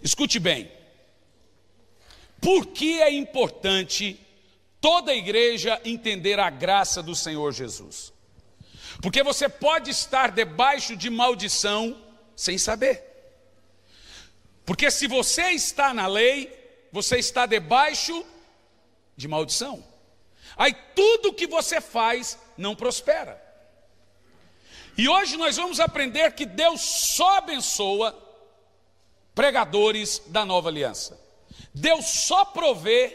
Escute bem. Por que é importante toda a igreja entender a graça do Senhor Jesus? Porque você pode estar debaixo de maldição sem saber. Porque se você está na lei, você está debaixo de maldição. Aí tudo que você faz não prospera. E hoje nós vamos aprender que Deus só abençoa pregadores da nova aliança. Deus só provê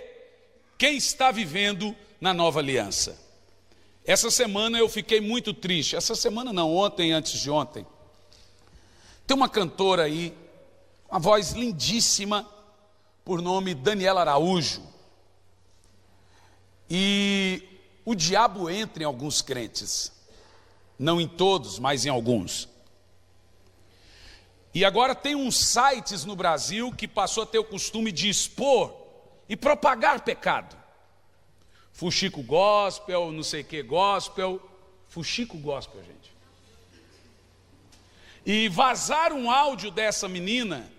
quem está vivendo na nova aliança. Essa semana eu fiquei muito triste. Essa semana não, ontem, antes de ontem. Tem uma cantora aí, uma voz lindíssima, por nome Daniela Araújo. E o diabo entra em alguns crentes. Não em todos, mas em alguns. E agora tem uns sites no Brasil que passou a ter o costume de expor e propagar pecado. Fuxico Gospel, não sei o que Gospel. Fuxico Gospel, gente. E vazaram um áudio dessa menina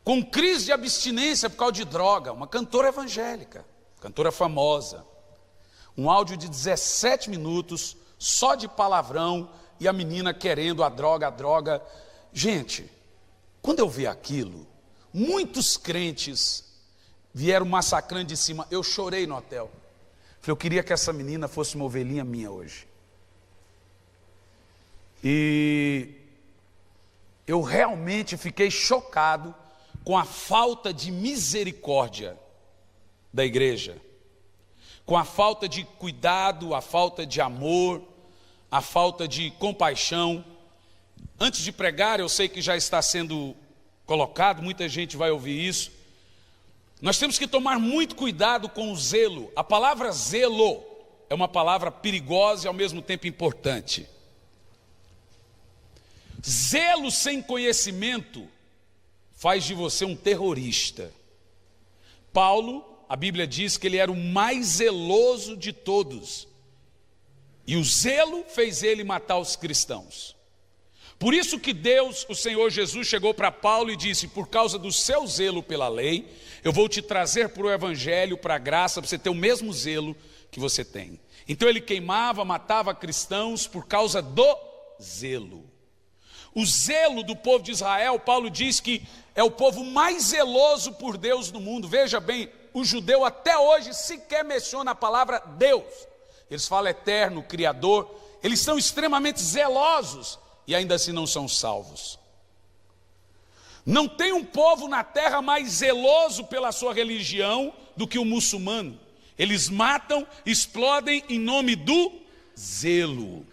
com crise de abstinência por causa de droga. Uma cantora evangélica, cantora famosa. Um áudio de 17 minutos, só de palavrão, e a menina querendo a droga. Gente, quando eu vi aquilo, muitos crentes vieram massacrando de cima. Eu chorei no hotel. Falei, eu queria que essa menina fosse uma ovelhinha minha hoje. E eu realmente fiquei chocado com a falta de misericórdia da igreja, com a falta de cuidado, a falta de amor, a falta de compaixão. Antes de pregar, eu sei que já está sendo colocado, muita gente vai ouvir isso. Nós temos que tomar muito cuidado com o zelo. A palavra zelo é uma palavra perigosa e ao mesmo tempo importante. Zelo sem conhecimento faz de você um terrorista. Paulo, a Bíblia diz que ele era o mais zeloso de todos. E o zelo fez ele matar os cristãos. Por isso que Deus, o Senhor Jesus, chegou para Paulo e disse, por causa do seu zelo pela lei, eu vou te trazer para o evangelho, para a graça, para você ter o mesmo zelo que você tem. Então ele queimava, matava cristãos por causa do zelo. O zelo do povo de Israel, Paulo diz que é o povo mais zeloso por Deus no mundo. Veja bem, o judeu até hoje sequer menciona a palavra Deus. Eles falam eterno, criador. Eles são extremamente zelosos e ainda assim não são salvos. Não tem um povo na terra mais zeloso pela sua religião do que o muçulmano. Eles matam, explodem em nome do zelo.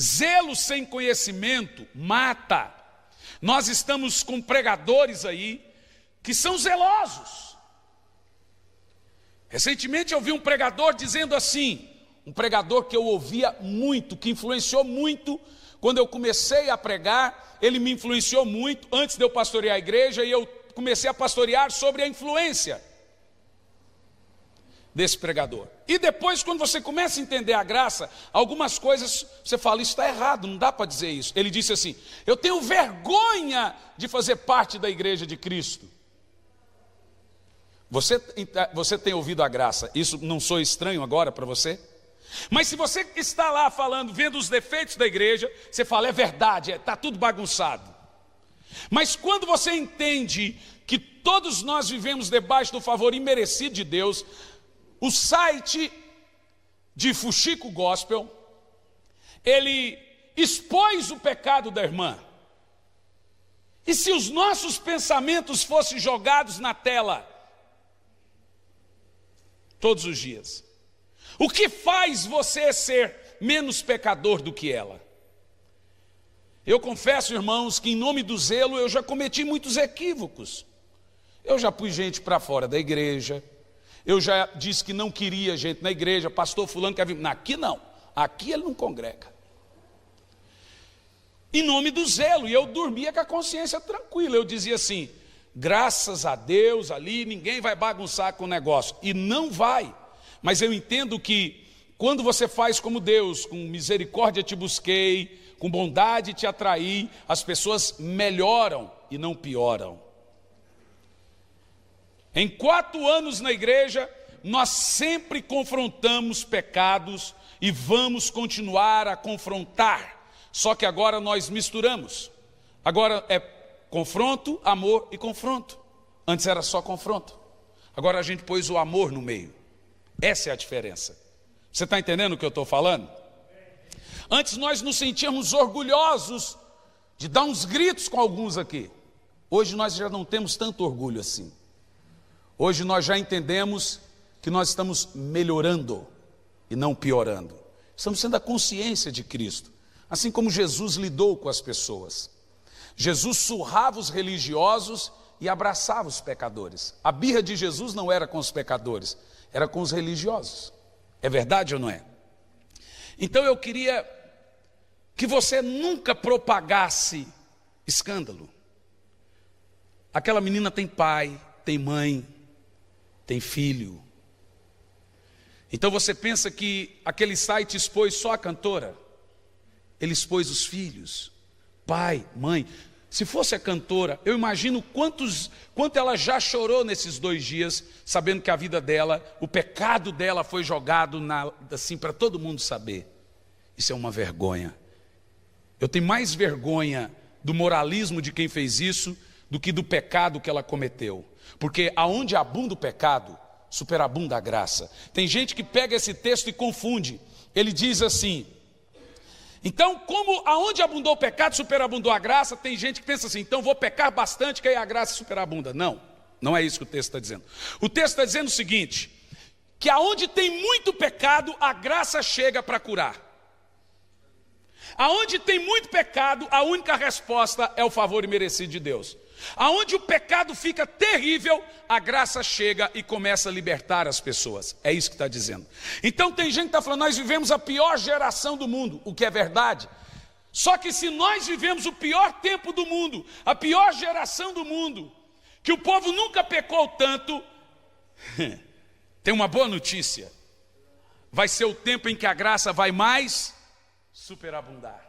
Zelo sem conhecimento mata. Nós estamos com pregadores aí que são zelosos. Recentemente eu vi um pregador dizendo assim, um pregador que eu ouvia muito, que influenciou muito. Quando eu comecei a pregar, ele me influenciou muito antes de eu pastorear a igreja, e eu comecei a pastorear sobre a influência desse pregador. E depois, quando você começa a entender a graça, algumas coisas você fala, isso está errado, não dá para dizer isso. Ele disse assim, eu tenho vergonha de fazer parte da igreja de Cristo. Você tem ouvido a graça, isso não sou estranho agora para você? Mas se você está lá falando, vendo os defeitos da igreja, você fala, é verdade, está tudo bagunçado. Mas quando você entende que todos nós vivemos debaixo do favor imerecido de Deus, o site de Fuxico Gospel, ele expôs o pecado da irmã. E se os nossos pensamentos fossem jogados na tela todos os dias? O que faz você ser menos pecador do que ela? Eu confesso, irmãos, que em nome do zelo eu já cometi muitos equívocos. Eu já pus gente para fora da igreja. Eu já disse que não queria gente na igreja. Pastor fulano quer vir. Aqui não. Aqui ele não congrega. Em nome do zelo. E eu dormia com a consciência tranquila. Eu dizia assim, graças a Deus ali ninguém vai bagunçar com o negócio. E não vai. Mas eu entendo que quando você faz como Deus, com misericórdia te busquei, com bondade te atraí, as pessoas melhoram e não pioram. Em 4 anos na igreja, nós sempre confrontamos pecados e vamos continuar a confrontar. Só que agora nós misturamos. Agora é confronto, amor e confronto. Antes era só confronto. Agora a gente pôs o amor no meio. Essa é a diferença. Você está entendendo o que eu estou falando? Antes nós nos sentíamos orgulhosos de dar uns gritos com alguns aqui. Hoje nós já não temos tanto orgulho assim. Hoje nós já entendemos que nós estamos melhorando e não piorando. Estamos tendo a consciência de Cristo. Assim como Jesus lidou com as pessoas. Jesus surrava os religiosos e abraçava os pecadores. A birra de Jesus não era com os pecadores, era com os religiosos. É verdade ou não é? Então eu queria que você nunca propagasse escândalo. Aquela menina tem pai, tem mãe, tem filho. Então você pensa que aquele site expôs só a cantora? Ele expôs os filhos, pai, mãe. Se fosse a cantora, eu imagino quanto ela já chorou nesses 2 dias, sabendo que a vida dela, o pecado dela foi jogado assim para todo mundo saber. Isso é uma vergonha. Eu tenho mais vergonha do moralismo de quem fez isso do que do pecado que ela cometeu. Porque aonde abunda o pecado, superabunda a graça. Tem gente que pega esse texto e confunde. Ele diz assim: então, como aonde abundou o pecado, superabundou a graça, tem gente que pensa assim, então vou pecar bastante que aí a graça superabunda. Não, não é isso que o texto está dizendo. O texto está dizendo o seguinte, que aonde tem muito pecado, a graça chega para curar. Aonde tem muito pecado, a única resposta é o favor imerecido de Deus. Aonde o pecado fica terrível, a graça chega e começa a libertar as pessoas. É isso que está dizendo. Então tem gente que está falando, nós vivemos a pior geração do mundo, o que é verdade. Só que se nós vivemos o pior tempo do mundo, a pior geração do mundo, que o povo nunca pecou tanto, tem uma boa notícia. Vai ser o tempo em que a graça vai mais superabundar.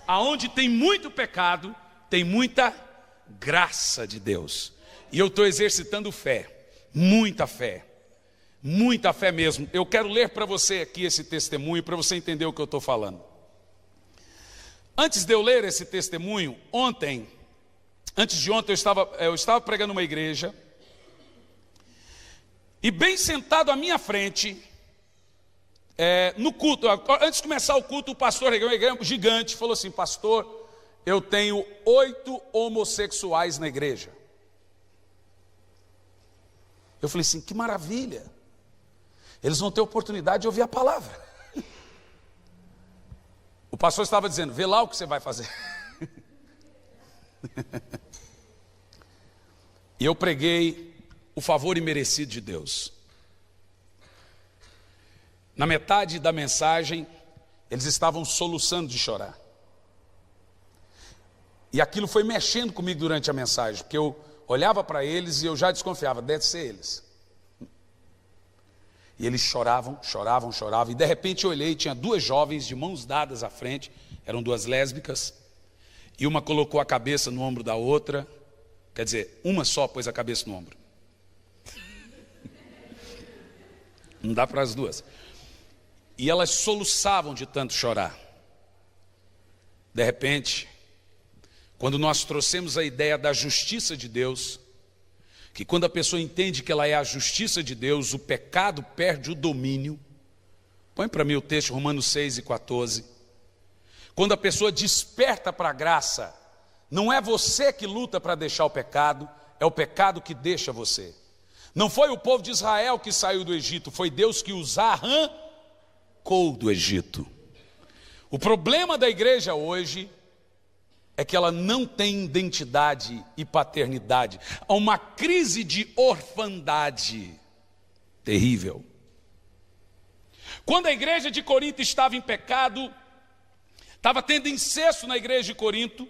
Aonde tem muito pecado, tem muita graça de Deus. E eu estou exercitando fé, muita fé mesmo. Eu quero ler para você aqui esse testemunho, para você entender o que eu estou falando. Antes de eu ler esse testemunho, antes de ontem eu estava pregando uma igreja, e bem sentado à minha frente, no culto, antes de começar o culto, o pastor, uma igreja gigante, falou assim, pastor, eu tenho 8 homossexuais na igreja. Eu falei assim, que maravilha. Eles vão ter oportunidade de ouvir a palavra. O pastor estava dizendo, vê lá o que você vai fazer. E eu preguei o favor imerecido de Deus. Na metade da mensagem, eles estavam soluçando de chorar. E aquilo foi mexendo comigo durante a mensagem, porque eu olhava para eles e eu já desconfiava, deve ser eles. E eles choravam, e de repente eu olhei, tinha 2 jovens de mãos dadas à frente, eram 2 lésbicas, e uma colocou a cabeça no ombro da outra, quer dizer, uma só pôs a cabeça no ombro. Não dá para as 2. E elas soluçavam de tanto chorar. De repente, quando nós trouxemos a ideia da justiça de Deus, que quando a pessoa entende que ela é a justiça de Deus, o pecado perde o domínio. Põe para mim o texto, Romanos 6:14. Quando a pessoa desperta para a graça, não é você que luta para deixar o pecado, é o pecado que deixa você. Não foi o povo de Israel que saiu do Egito, foi Deus que os arrancou do Egito. O problema da igreja hoje é que ela não tem identidade e paternidade. Há uma crise de orfandade terrível. Quando a igreja de Corinto estava em pecado, estava tendo incesto na igreja de Corinto,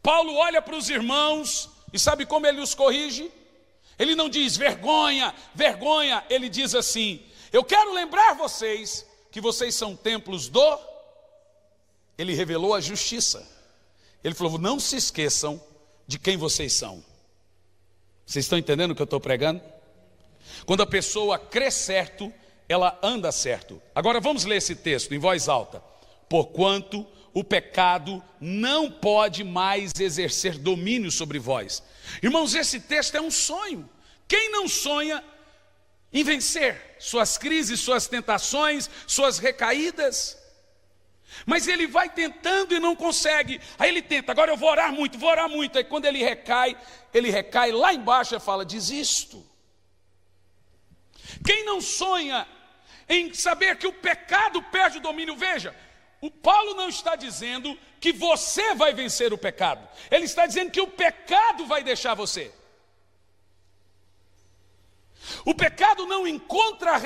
Paulo olha para os irmãos e sabe como ele os corrige? Ele não diz vergonha, vergonha, ele diz assim, eu quero lembrar vocês que vocês são templos do... Ele revelou a justiça. Ele falou, não se esqueçam de quem vocês são. Vocês estão entendendo o que eu estou pregando? Quando a pessoa crê certo, ela anda certo. Agora vamos ler esse texto em voz alta. Porquanto o pecado não pode mais exercer domínio sobre vós. Irmãos, esse texto é um sonho. Quem não sonha em vencer suas crises, suas tentações, suas recaídas? Mas ele vai tentando e não consegue. Aí ele tenta, agora eu vou orar muito. Aí quando ele recai lá embaixo e fala, desisto. Quem não sonha em saber que o pecado perde o domínio? Veja, o Paulo não está dizendo que você vai vencer o pecado. Ele está dizendo que o pecado vai deixar você. O pecado não encontra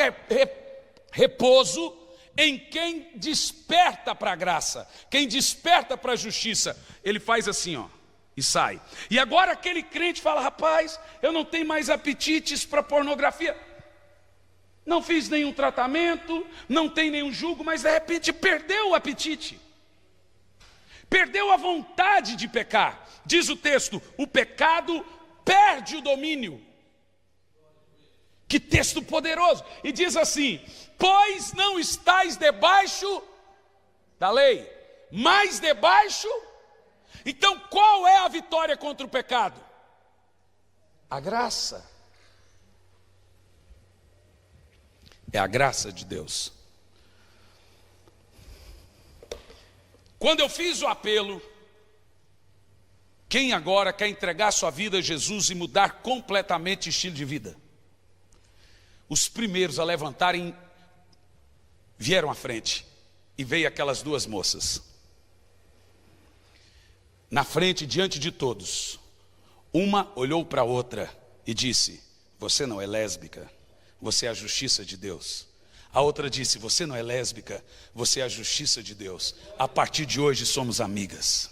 repouso em quem desperta para a graça, quem desperta para a justiça. Ele faz assim, ó, e sai. E agora aquele crente fala, rapaz, eu não tenho mais apetites para pornografia. Não fiz nenhum tratamento, não tem nenhum jugo, mas de repente perdeu o apetite. Perdeu a vontade de pecar. Diz o texto, o pecado perde o domínio. Que texto poderoso. E diz assim, pois não estáis debaixo da lei, mas debaixo. Então qual é a vitória contra o pecado? A graça. É a graça de Deus. Quando eu fiz o apelo, quem agora quer entregar sua vida a Jesus e mudar completamente o estilo de vida? Os primeiros a levantarem vieram à frente e veio aquelas duas moças. Na frente, diante de todos, uma olhou para a outra e disse, você não é lésbica, você é a justiça de Deus. A outra disse, você não é lésbica, você é a justiça de Deus. A partir de hoje somos amigas.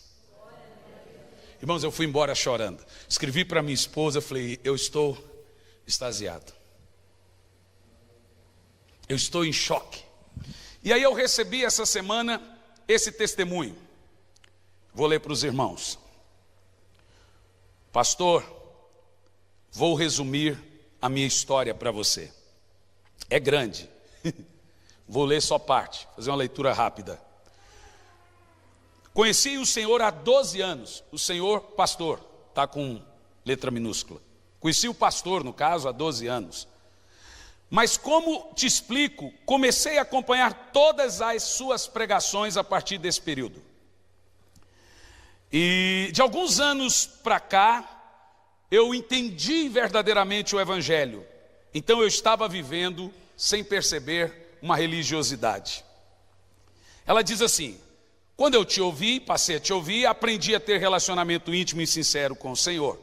Irmãos, eu fui embora chorando. Escrevi para minha esposa, falei, eu estou extasiado. Eu estou em choque. E aí eu recebi essa semana esse testemunho. Vou ler para os irmãos. Pastor, vou resumir a minha história para você. É grande. Vou ler só parte, fazer uma leitura rápida. Conheci o Senhor há 12 anos. O Senhor, pastor, está com letra minúscula. Conheci o pastor, no caso, há 12 anos. Mas como te explico, comecei a acompanhar todas as suas pregações a partir desse período. E de alguns anos para cá, eu entendi verdadeiramente o Evangelho. Então eu estava vivendo, sem perceber, uma religiosidade. Ela diz assim, quando eu te ouvi, passei a te ouvir, aprendi a ter relacionamento íntimo e sincero com o Senhor.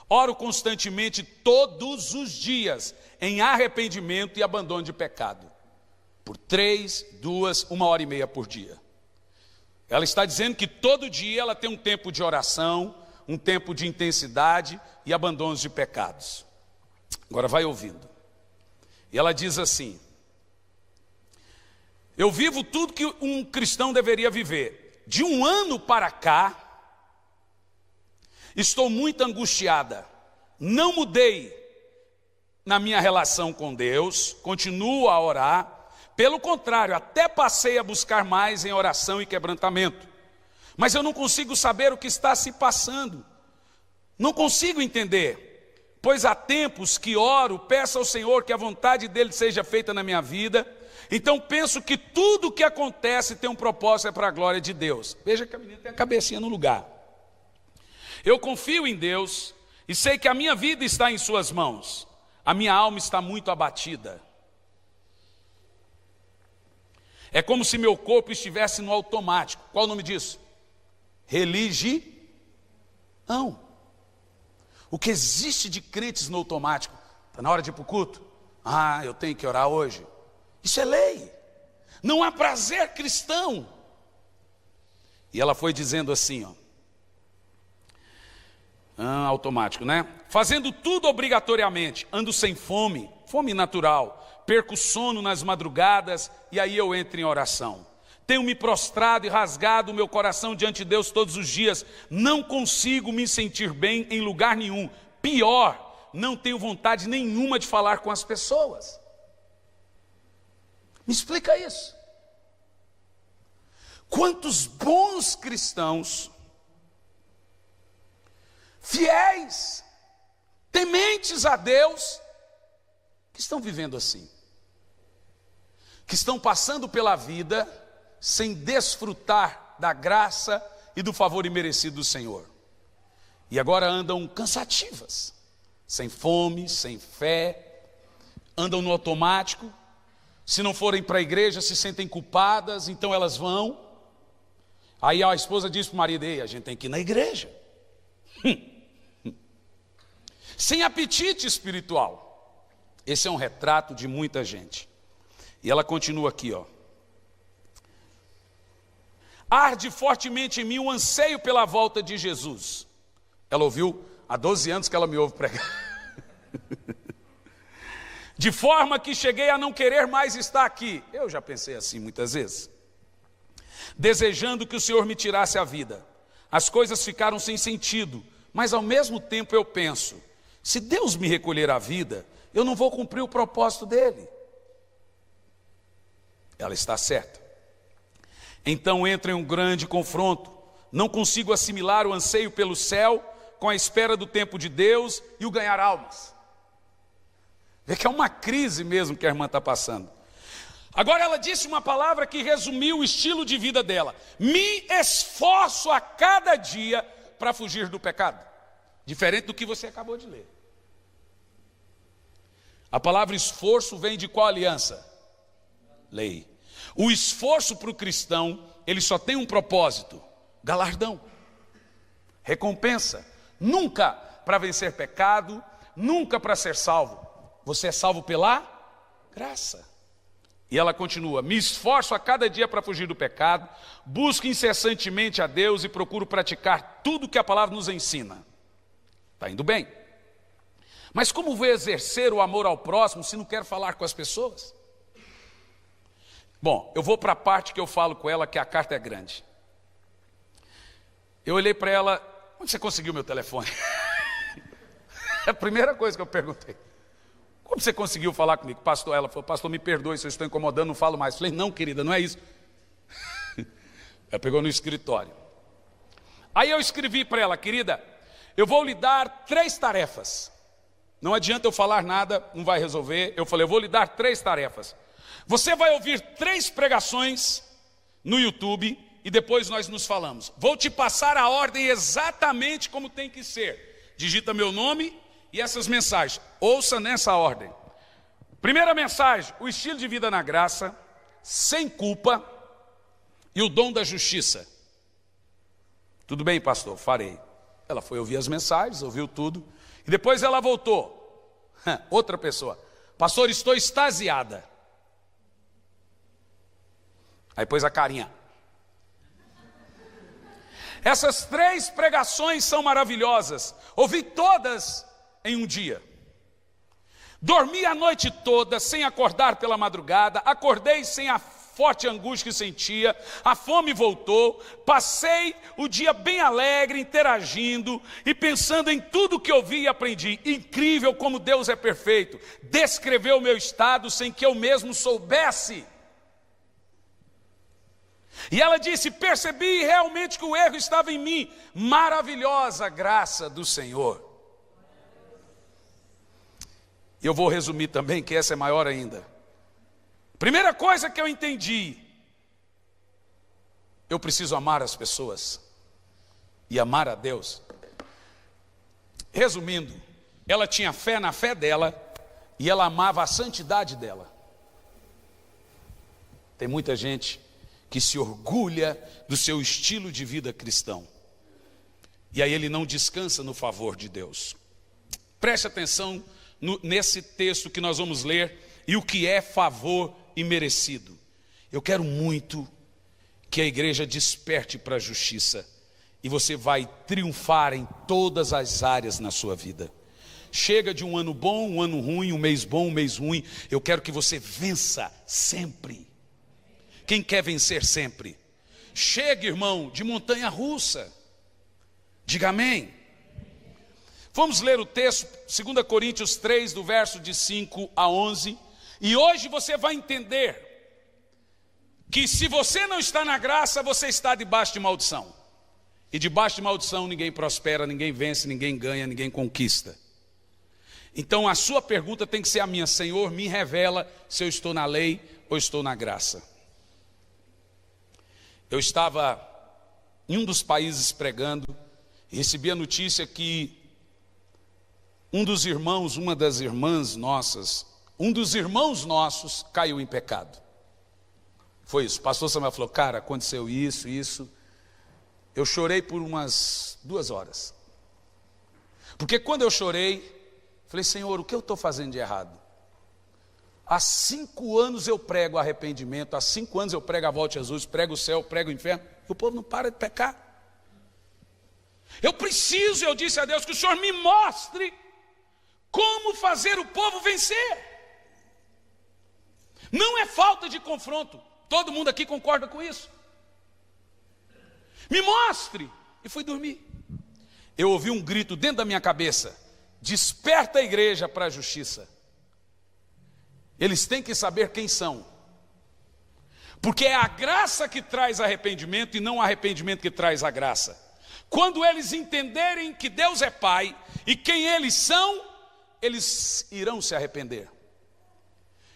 Oro constantemente todos os dias em arrependimento e abandono de pecado. Por 3, 2, 1h30 por dia. Ela está dizendo que todo dia ela tem um tempo de oração, um tempo de intensidade e abandono de pecados. Agora vai ouvindo. E ela diz assim, eu vivo tudo que um cristão deveria viver. De um ano para cá, estou muito angustiada. Não mudei na minha relação com Deus, continuo a orar. Pelo contrário, até passei a buscar mais em oração e quebrantamento. Mas eu não consigo saber o que está se passando. Não consigo entender. Pois há tempos que oro, peço ao Senhor que a vontade dEle seja feita na minha vida. Então penso que tudo o que acontece tem um propósito, é para a glória de Deus. Veja que a menina tem a cabecinha no lugar. Eu confio em Deus e sei que a minha vida está em suas mãos. A minha alma está muito abatida. É como se meu corpo estivesse no automático. Qual o nome disso? Religião. O que existe de crentes no automático? Está na hora de ir para o culto? Ah, eu tenho que orar hoje. Isso é lei. Não há prazer cristão. E ela foi dizendo assim, ó. Automático, né? Fazendo tudo obrigatoriamente. Ando sem fome, fome natural. Perco sono nas madrugadas e aí eu entro em oração. Tenho me prostrado e rasgado o meu coração diante de Deus todos os dias. Não consigo me sentir bem em lugar nenhum. Pior, não tenho vontade nenhuma de falar com as pessoas. Me explica isso. Quantos bons cristãos, fiéis, tementes a Deus, que estão vivendo assim, que estão passando pela vida sem desfrutar da graça e do favor imerecido do Senhor, e agora andam cansativas, sem fome, sem fé, andam no automático. Se não forem para a igreja, se sentem culpadas, então elas vão. Aí a esposa diz para o marido: ei, a gente tem que ir na igreja. Sem apetite espiritual. Esse é um retrato de muita gente. E ela continua aqui, ó. Arde fortemente em mim o anseio pela volta de Jesus. Ela ouviu há 12 anos que ela me ouve pregar. De forma que cheguei a não querer mais estar aqui. Eu já pensei assim muitas vezes. Desejando que o Senhor me tirasse a vida. As coisas ficaram sem sentido, mas ao mesmo tempo eu penso: se Deus me recolher a vida, eu não vou cumprir o propósito dele. Ela está certa. Então entra em um grande confronto. Não consigo assimilar o anseio pelo céu com a espera do tempo de Deus e o ganhar almas. Vê que é uma crise mesmo que a irmã está passando. Agora ela disse uma palavra que resumiu o estilo de vida dela: me esforço a cada dia para fugir do pecado. Diferente do que você acabou de ler. A palavra esforço vem de qual aliança? Lei. O esforço para o cristão, ele só tem um propósito: galardão, recompensa. Nunca para vencer pecado, nunca para ser salvo. Você é salvo pela graça. E ela continua: me esforço a cada dia para fugir do pecado, busco incessantemente a Deus e procuro praticar tudo que a palavra nos ensina. Está indo bem. Mas como vou exercer o amor ao próximo se não quero falar com as pessoas? Bom, eu vou para a parte que eu falo com ela, que a carta é grande. Eu olhei para ela: onde você conseguiu meu telefone? É a primeira coisa que eu perguntei. Como você conseguiu falar comigo? Pastor, ela falou: pastor, me perdoe se eu estou incomodando, não falo mais. Eu falei: não, querida, não é isso. Ela pegou no escritório. Aí eu escrevi para ela: querida, eu vou lhe dar 3 tarefas. Não adianta eu falar nada, não vai resolver. Eu falei: eu vou lhe dar 3 tarefas. Você vai ouvir 3 pregações no YouTube e depois nós nos falamos. Vou te passar a ordem exatamente como tem que ser. Digita meu nome e essas mensagens. Ouça nessa ordem. Primeira mensagem: o estilo de vida na graça, sem culpa e o dom da justiça. Tudo bem, pastor? Farei. Ela foi ouvir as mensagens, ouviu tudo. E depois ela voltou. Outra pessoa: pastor, estou extasiada. Aí pôs a carinha. Essas 3 pregações são maravilhosas. Ouvi todas em um dia. Dormi a noite toda sem acordar pela madrugada. Acordei sem a forte angústia que sentia. A fome voltou. Passei o dia bem alegre, interagindo e pensando em tudo que ouvi e aprendi. Incrível como Deus é perfeito. Descreveu o meu estado sem que eu mesmo soubesse. E ela disse: percebi realmente que o erro estava em mim. Maravilhosa graça do Senhor. Eu vou resumir também, que essa é maior ainda. Primeira coisa que eu entendi: eu preciso amar as pessoas e amar a Deus. Resumindo, ela tinha fé na fé dela e ela amava a santidade dela. Tem muita gente que se orgulha do seu estilo de vida cristão. E aí ele não descansa no favor de Deus. Preste atenção nesse texto que nós vamos ler e o que é favor imerecido. Eu quero muito que a igreja desperte para a justiça e você vai triunfar em todas as áreas na sua vida. Chega de um ano bom, um ano ruim, um mês bom, um mês ruim. Eu quero que você vença sempre. Quem quer vencer sempre? Chega, irmão, de montanha russa. Diga amém. Vamos ler o texto, 2 Coríntios 3, do verso de 5 a 11. E hoje você vai entender que se você não está na graça, você está debaixo de maldição. E debaixo de maldição ninguém prospera, ninguém vence, ninguém ganha, ninguém conquista. Então a sua pergunta tem que ser a minha: Senhor, me revela se eu estou na lei ou estou na graça. Eu estava em um dos países pregando e recebi a notícia que um dos irmãos, uma das irmãs nossas, um dos irmãos nossos caiu em pecado. Foi isso. O pastor Samuel falou: cara, aconteceu isso. Eu chorei por umas 2 horas. Porque quando eu chorei, falei: Senhor, o que eu estou fazendo de errado? Há 5 anos eu prego arrependimento, há 5 anos eu prego a volta de Jesus, prego o céu, prego o inferno, e o povo não para de pecar. Eu disse a Deus, que o Senhor me mostre como fazer o povo vencer. Não é falta de confronto, todo mundo aqui concorda com isso. Me mostre. E fui dormir. Eu ouvi um grito dentro da minha cabeça: desperta a igreja para a justiça. Eles têm que saber quem são, porque é a graça que traz arrependimento e não o arrependimento que traz a graça. Quando eles entenderem que Deus é Pai e quem eles são, eles irão se arrepender.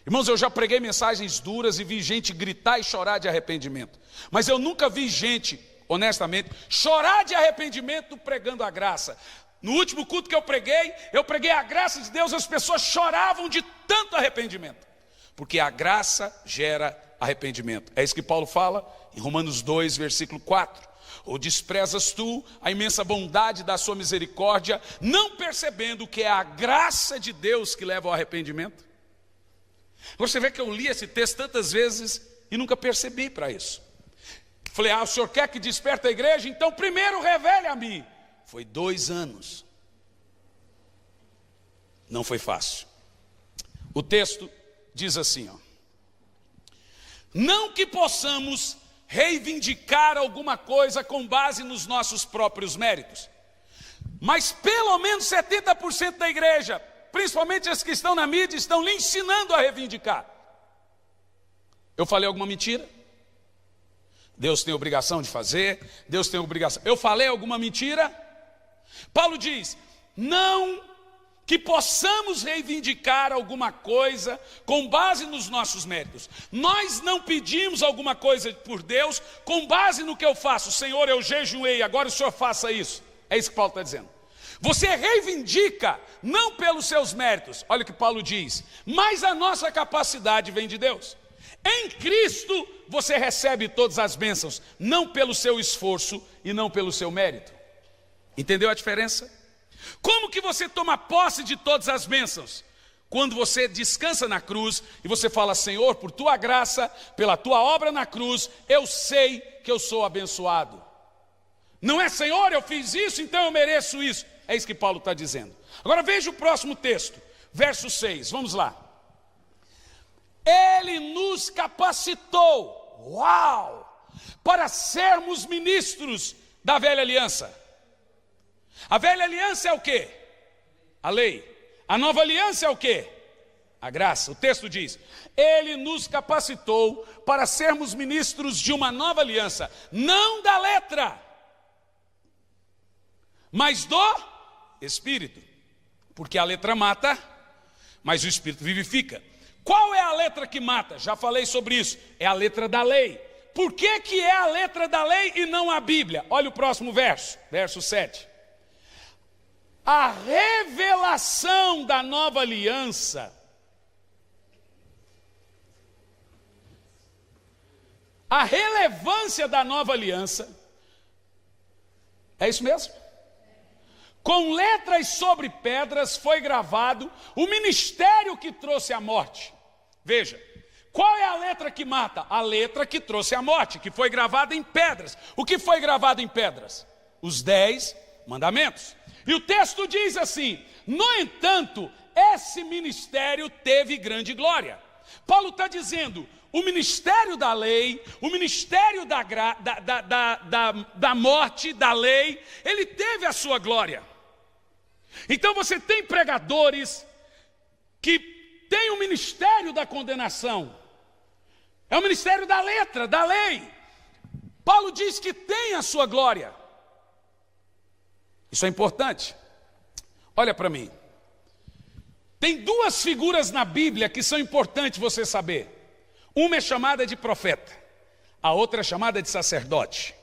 Irmãos, eu já preguei mensagens duras e vi gente gritar e chorar de arrependimento, mas eu nunca vi gente, honestamente, chorar de arrependimento pregando a graça. No último culto que eu preguei a graça de Deus, as pessoas choravam de tanto arrependimento, porque a graça gera arrependimento. É isso que Paulo fala em Romanos 2, versículo 4. Ou desprezas tu a imensa bondade da sua misericórdia, não percebendo que é a graça de Deus que leva ao arrependimento? Você vê que eu li esse texto tantas vezes e nunca percebi para isso. Falei: o senhor quer que desperte a igreja? Então primeiro revele a mim. Foi 2 anos. Não foi fácil. O texto diz assim, não que possamos reivindicar alguma coisa com base nos nossos próprios méritos, mas pelo menos 70% da igreja, principalmente as que estão na mídia, estão lhe ensinando a reivindicar. Eu falei alguma mentira? Deus tem obrigação de fazer, Deus tem obrigação. Eu falei alguma mentira? Paulo diz: não que possamos reivindicar alguma coisa com base nos nossos méritos. Nós não pedimos alguma coisa por Deus com base no que eu faço. Senhor, eu jejuei, agora o Senhor faça isso. É isso que Paulo está dizendo. Você reivindica não pelos seus méritos, olha o que Paulo diz, mas a nossa capacidade vem de Deus. Em Cristo você recebe todas as bênçãos, não pelo seu esforço e não pelo seu mérito. Entendeu a diferença? Como que você toma posse de todas as bênçãos? Quando você descansa na cruz e você fala: Senhor, por tua graça, pela tua obra na cruz, eu sei que eu sou abençoado. Não é: Senhor, eu fiz isso, então eu mereço isso. É isso que Paulo está dizendo. Agora veja o próximo texto, verso 6, vamos lá. Ele nos capacitou, para sermos ministros da velha aliança. A velha aliança é o quê? A lei. A nova aliança é o quê? A graça. O texto diz: ele nos capacitou para sermos ministros de uma nova aliança, não da letra, mas do Espírito. Porque a letra mata, mas o Espírito vivifica. Qual é a letra que mata? Já falei sobre isso. É a letra da lei. Por que que é a letra da lei e não a Bíblia? Olha o próximo verso, verso 7. A revelação da nova aliança, a relevância da nova aliança, é isso mesmo? Com letras sobre pedras foi gravado o ministério que trouxe a morte. Veja, qual é a letra que mata? A letra que trouxe a morte, que foi gravada em pedras. O que foi gravado em pedras? Os 10 mandamentos. E o texto diz assim: no entanto, esse ministério teve grande glória. Paulo está dizendo, o ministério da lei, o ministério da morte, da lei, ele teve a sua glória. Então você tem pregadores que têm o ministério da condenação. É o ministério da letra, da lei. Paulo diz que tem a sua glória. Isso é importante. Olha para mim. Tem duas figuras na Bíblia que são importantes você saber. Uma é chamada de profeta, a outra é chamada de sacerdote.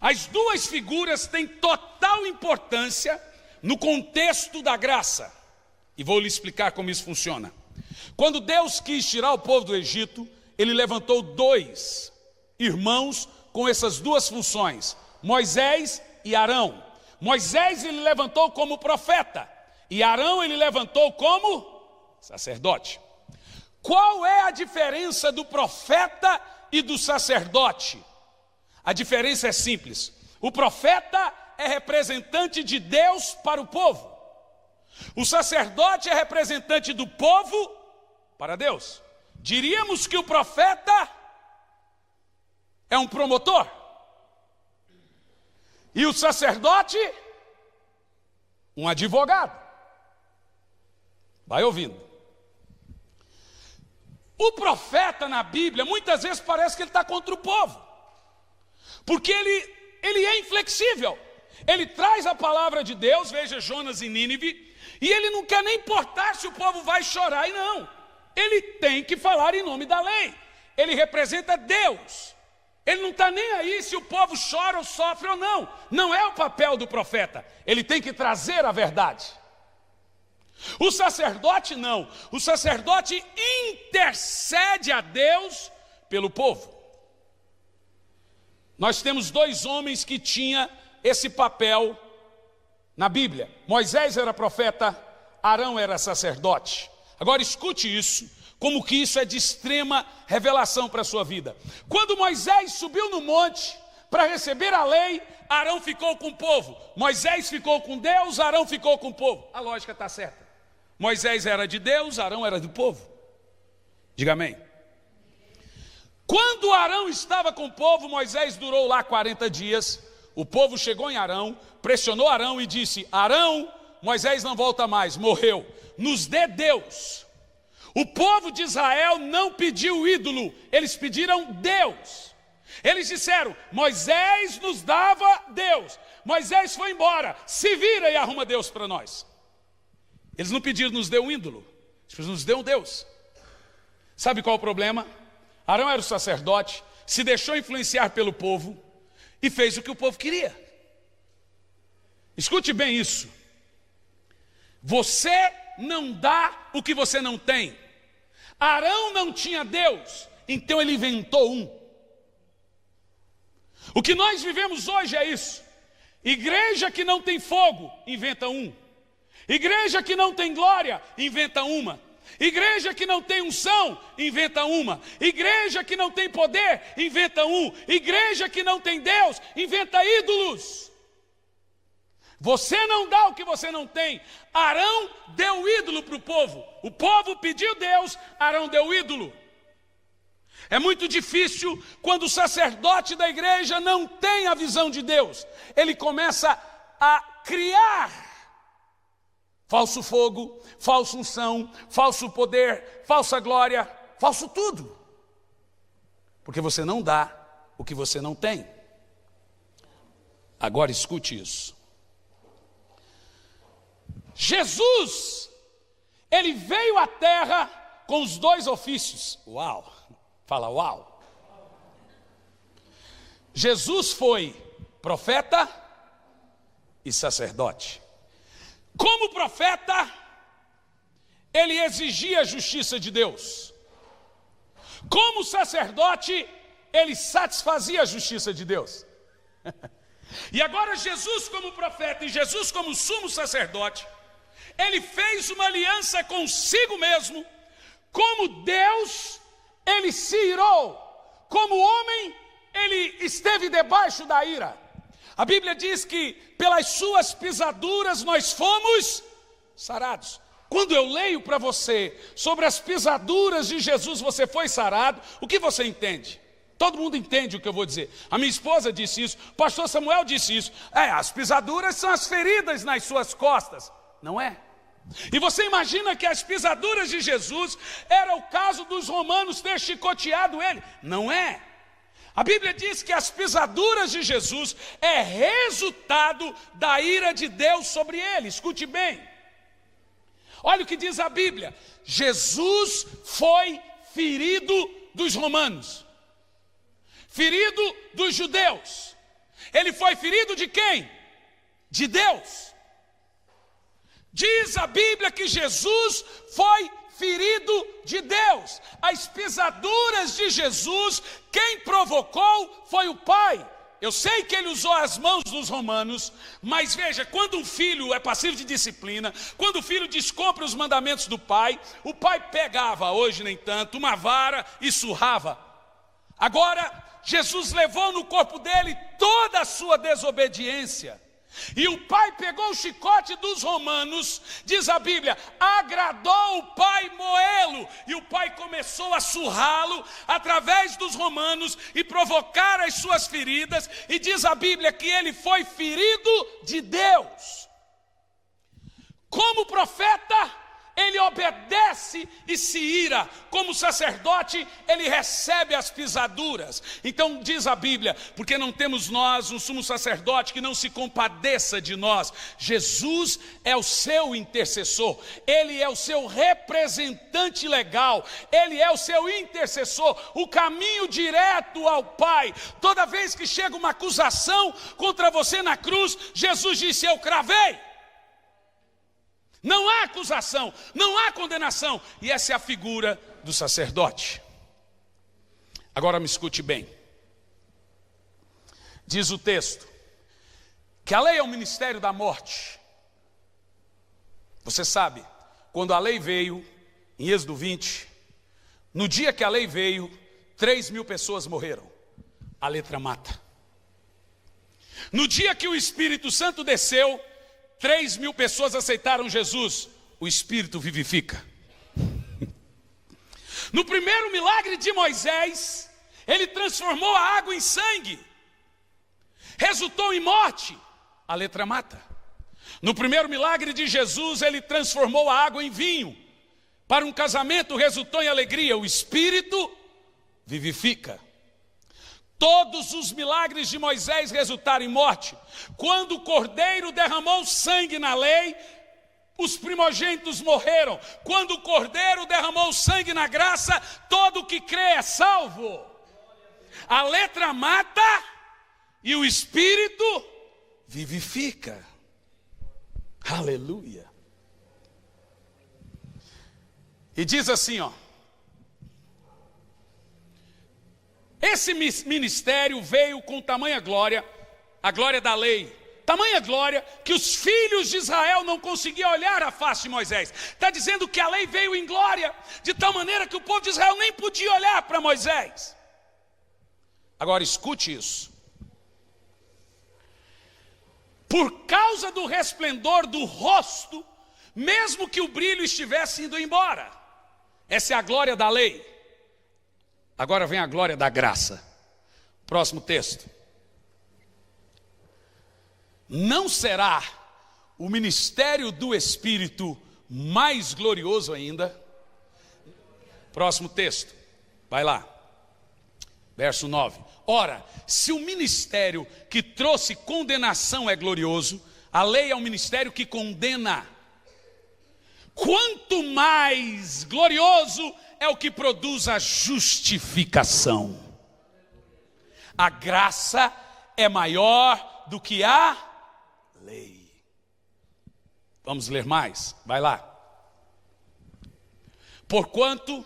As duas figuras têm total importância no contexto da graça. E vou lhe explicar como isso funciona. Quando Deus quis tirar o povo do Egito, ele levantou dois irmãos com essas duas funções, Moisés e Arão. Moisés ele levantou como profeta e Arão ele levantou como sacerdote. Qual é a diferença do profeta e do sacerdote? A diferença é simples. O profeta é representante de Deus para o povo. O sacerdote é representante do povo para Deus. Diríamos que o profeta é um promotor. E o sacerdote, um advogado. Vai ouvindo. O profeta na Bíblia, muitas vezes parece que ele está contra o povo. Porque ele é inflexível. Ele traz a palavra de Deus, veja Jonas e Nínive, e ele não quer nem importar se o povo vai chorar, e não. Ele tem que falar em nome da lei. Ele representa Deus. Ele não está nem aí se o povo chora ou sofre ou não. Não é o papel do profeta. Ele tem que trazer a verdade. O sacerdote não. O sacerdote intercede a Deus pelo povo. Nós temos dois homens que tinham esse papel na Bíblia. Moisés era profeta, Arão era sacerdote. Agora escute isso, como que isso é de extrema revelação para a sua vida. Quando Moisés subiu no monte para receber a lei, Arão ficou com o povo. Moisés ficou com Deus, Arão ficou com o povo. A lógica está certa. Moisés era de Deus, Arão era do povo. Diga amém. Quando Arão estava com o povo, Moisés durou lá 40 dias. O povo chegou em Arão, pressionou Arão e disse: Arão, Moisés não volta mais, morreu. Nos dê Deus. O povo de Israel não pediu ídolo, eles pediram Deus. Eles disseram: Moisés nos dava Deus. Moisés foi embora, se vira e arruma Deus para nós. Eles não pediram nos dê um ídolo, eles nos deu um Deus. Sabe qual é o problema? Arão era o sacerdote, se deixou influenciar pelo povo e fez o que o povo queria. Escute bem isso. Você não dá o que você não tem. Arão não tinha Deus, então ele inventou um. O que nós vivemos hoje é isso. Igreja que não tem fogo, inventa um. Igreja que não tem glória, inventa uma. Igreja que não tem unção, inventa uma. Igreja que não tem poder, inventa um. Igreja que não tem Deus, inventa ídolos. Você não dá o que você não tem. Arão deu ídolo para o povo. O povo pediu Deus, Arão deu ídolo. É muito difícil quando o sacerdote da igreja não tem a visão de Deus. Ele começa a criar falso fogo, falsa unção, falso poder, falsa glória, falso tudo. Porque você não dá o que você não tem. Agora escute isso. Jesus, ele veio à terra com os dois ofícios. Uau! Fala uau! Jesus foi profeta e sacerdote. Como profeta, ele exigia a justiça de Deus. Como sacerdote, ele satisfazia a justiça de Deus. E agora Jesus como profeta e Jesus como sumo sacerdote, ele fez uma aliança consigo mesmo. Como Deus, ele se irou. Como homem, ele esteve debaixo da ira. A Bíblia diz que pelas suas pisaduras nós fomos sarados. Quando eu leio para você sobre as pisaduras de Jesus, você foi sarado, o que você entende? Todo mundo entende o que eu vou dizer. A minha esposa disse isso, o pastor Samuel disse isso. As pisaduras são as feridas nas suas costas. Não é? E você imagina que as pisaduras de Jesus era o caso dos romanos ter chicoteado ele? Não é. A Bíblia diz que as pisaduras de Jesus é resultado da ira de Deus sobre ele. Escute bem. Olha o que diz a Bíblia. Jesus foi ferido dos romanos. Ferido dos judeus. Ele foi ferido de quem? De Deus. Diz a Bíblia que Jesus foi ferido de Deus. As pisaduras de Jesus, quem provocou foi o Pai. Eu sei que ele usou as mãos dos romanos, mas veja, quando um filho é passivo de disciplina, quando o filho descumpre os mandamentos do pai, o pai pegava, hoje nem tanto, uma vara e surrava. Agora, Jesus levou no corpo dele toda a sua desobediência. E o pai pegou o chicote dos romanos, diz a Bíblia, agradou o pai moê-lo. E o pai começou a surrá-lo através dos romanos e provocar as suas feridas. E diz a Bíblia que ele foi ferido de Deus. Como profeta, ele obedece e se ira. Como sacerdote, ele recebe as pisaduras. Então diz a Bíblia, porque não temos nós um sumo sacerdote que não se compadeça de nós. Jesus é o seu intercessor. Ele é o seu representante legal. Ele é o seu intercessor. O caminho direto ao Pai. Toda vez que chega uma acusação contra você na cruz, Jesus disse, eu cravei. Não há acusação, não há condenação. E essa é a figura do sacerdote. Agora me escute bem. Diz o texto que a lei é o ministério da morte. Você sabe, quando a lei veio, em Êxodo 20, no dia que a lei veio, 3.000 pessoas morreram. A letra mata. No dia que o Espírito Santo desceu, 3.000 pessoas aceitaram Jesus. O Espírito vivifica. No primeiro milagre de Moisés, ele transformou a água em sangue. Resultou em morte. A letra mata. No primeiro milagre de Jesus, ele transformou a água em vinho. Para um casamento resultou em alegria. O Espírito vivifica. Todos os milagres de Moisés resultaram em morte. Quando o cordeiro derramou sangue na lei, os primogênitos morreram. Quando o cordeiro derramou sangue na graça, todo o que crê é salvo. A letra mata e o Espírito vivifica. Aleluia. E diz assim, esse ministério veio com tamanha glória, a glória da lei, tamanha glória que os filhos de Israel não conseguiam olhar a face de Moisés. Está dizendo que a lei veio em glória, de tal maneira que o povo de Israel nem podia olhar para Moisés. Agora escute isso. Por causa do resplendor do rosto, mesmo que o brilho estivesse indo embora. Essa é a glória da lei. Agora vem a glória da graça. Próximo texto. Não será o ministério do Espírito mais glorioso ainda? Próximo texto. Vai lá. Verso 9. Ora, se o ministério que trouxe condenação é glorioso, a lei é um ministério que condena. Quanto mais glorioso é o que produz a justificação. A graça é maior do que a lei. Vamos ler mais? Vai lá. Porquanto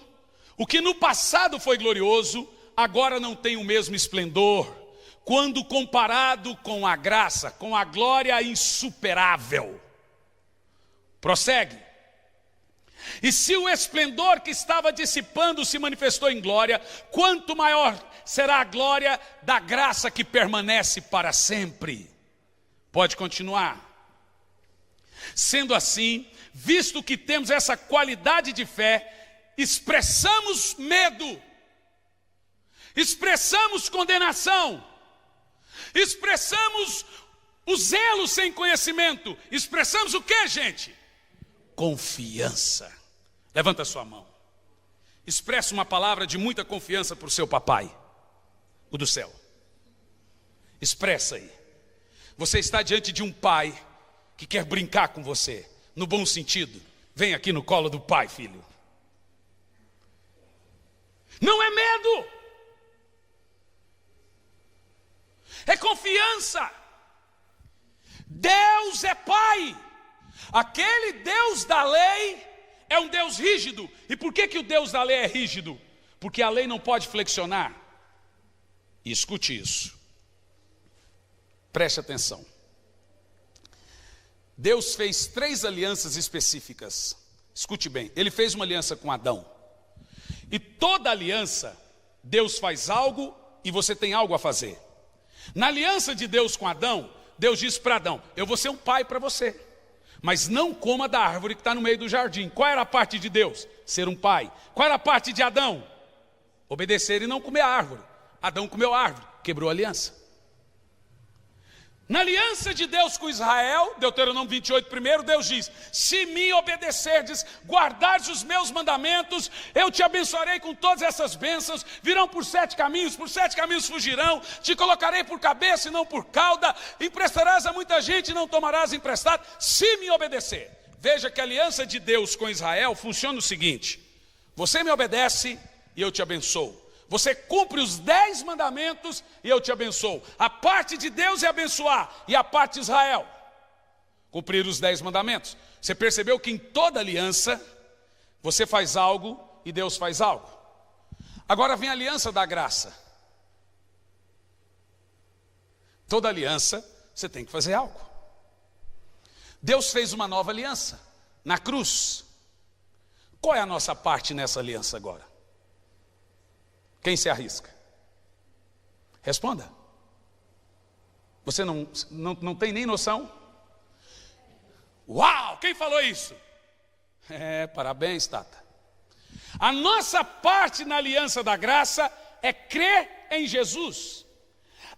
o que no passado foi glorioso, agora não tem o mesmo esplendor, quando comparado com a graça, com a glória insuperável. Prossegue. E se o esplendor que estava dissipando se manifestou em glória, quanto maior será a glória da graça que permanece para sempre. Pode continuar. Sendo assim, visto que temos essa qualidade de fé, expressamos medo. expressamos condenação, expressamos o zelo sem conhecimento, expressamos o que, gente? Confiança. Levanta a sua mão. Expressa uma palavra de muita confiança para o seu papai, o do céu. Expressa aí. Você está diante de um pai que quer brincar com você, no bom sentido. Vem aqui no colo do pai, filho. Não é medo, é confiança. Deus é pai. Aquele Deus da lei é um Deus rígido. E por que o Deus da lei é rígido? Porque a lei não pode flexionar. E escute isso. Preste atenção. Deus fez 3 alianças específicas. Escute bem. Ele fez uma aliança com Adão. E toda aliança, Deus faz algo e você tem algo a fazer. Na aliança de Deus com Adão, Deus disse para Adão: eu vou ser um pai para você, mas não coma da árvore que está no meio do jardim. Qual era a parte de Deus? Ser um pai. Qual era a parte de Adão? Obedecer e não comer a árvore. Adão comeu a árvore, quebrou a aliança. Na aliança de Deus com Israel, Deuteronômio 28, primeiro, Deus diz: se me obedecerdes, guardares os meus mandamentos, eu te abençoarei com todas essas bênçãos, virão por 7 caminhos fugirão, te colocarei por cabeça e não por cauda, emprestarás a muita gente e não tomarás emprestado, se me obedecer. Veja que a aliança de Deus com Israel funciona o seguinte: você me obedece e eu te abençoo. Você cumpre os 10 mandamentos e eu te abençoo. A parte de Deus é abençoar, e a parte de Israel, cumprir os 10 mandamentos. Você percebeu que em toda aliança, você faz algo e Deus faz algo. Agora vem a aliança da graça. Toda aliança, você tem que fazer algo. Deus fez uma nova aliança, na cruz. Qual é a nossa parte nessa aliança agora? Quem se arrisca? Responda. Você não tem nem noção? Uau, quem falou isso? Parabéns, Tata. A nossa parte na aliança da graça é crer em Jesus.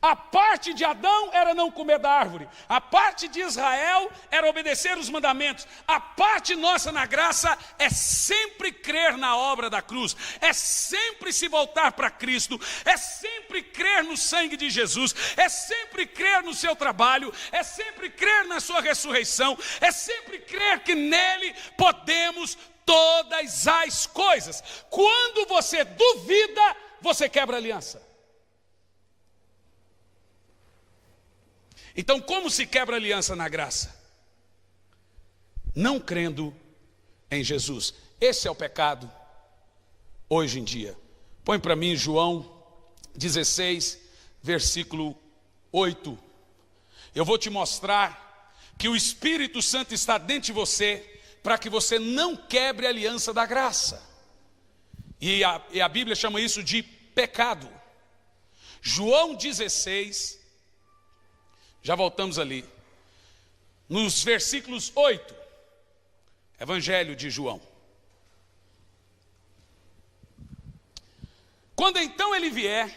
A parte de Adão era não comer da árvore. A parte de Israel era obedecer os mandamentos. A parte nossa na graça é sempre crer na obra da cruz. É sempre se voltar para Cristo. É sempre crer no sangue de Jesus. É sempre crer no seu trabalho. É sempre crer na sua ressurreição. É sempre crer que nele podemos todas as coisas. Quando você duvida, você quebra a aliança. Então, como se quebra a aliança na graça? Não crendo em Jesus. Esse é o pecado hoje em dia. Põe para mim João 16, versículo 8. Eu vou te mostrar que o Espírito Santo está dentro de você para que você não quebre a aliança da graça. E a Bíblia chama isso de pecado. João 16, já voltamos ali, nos versículos 8, Evangelho de João. Quando então ele vier,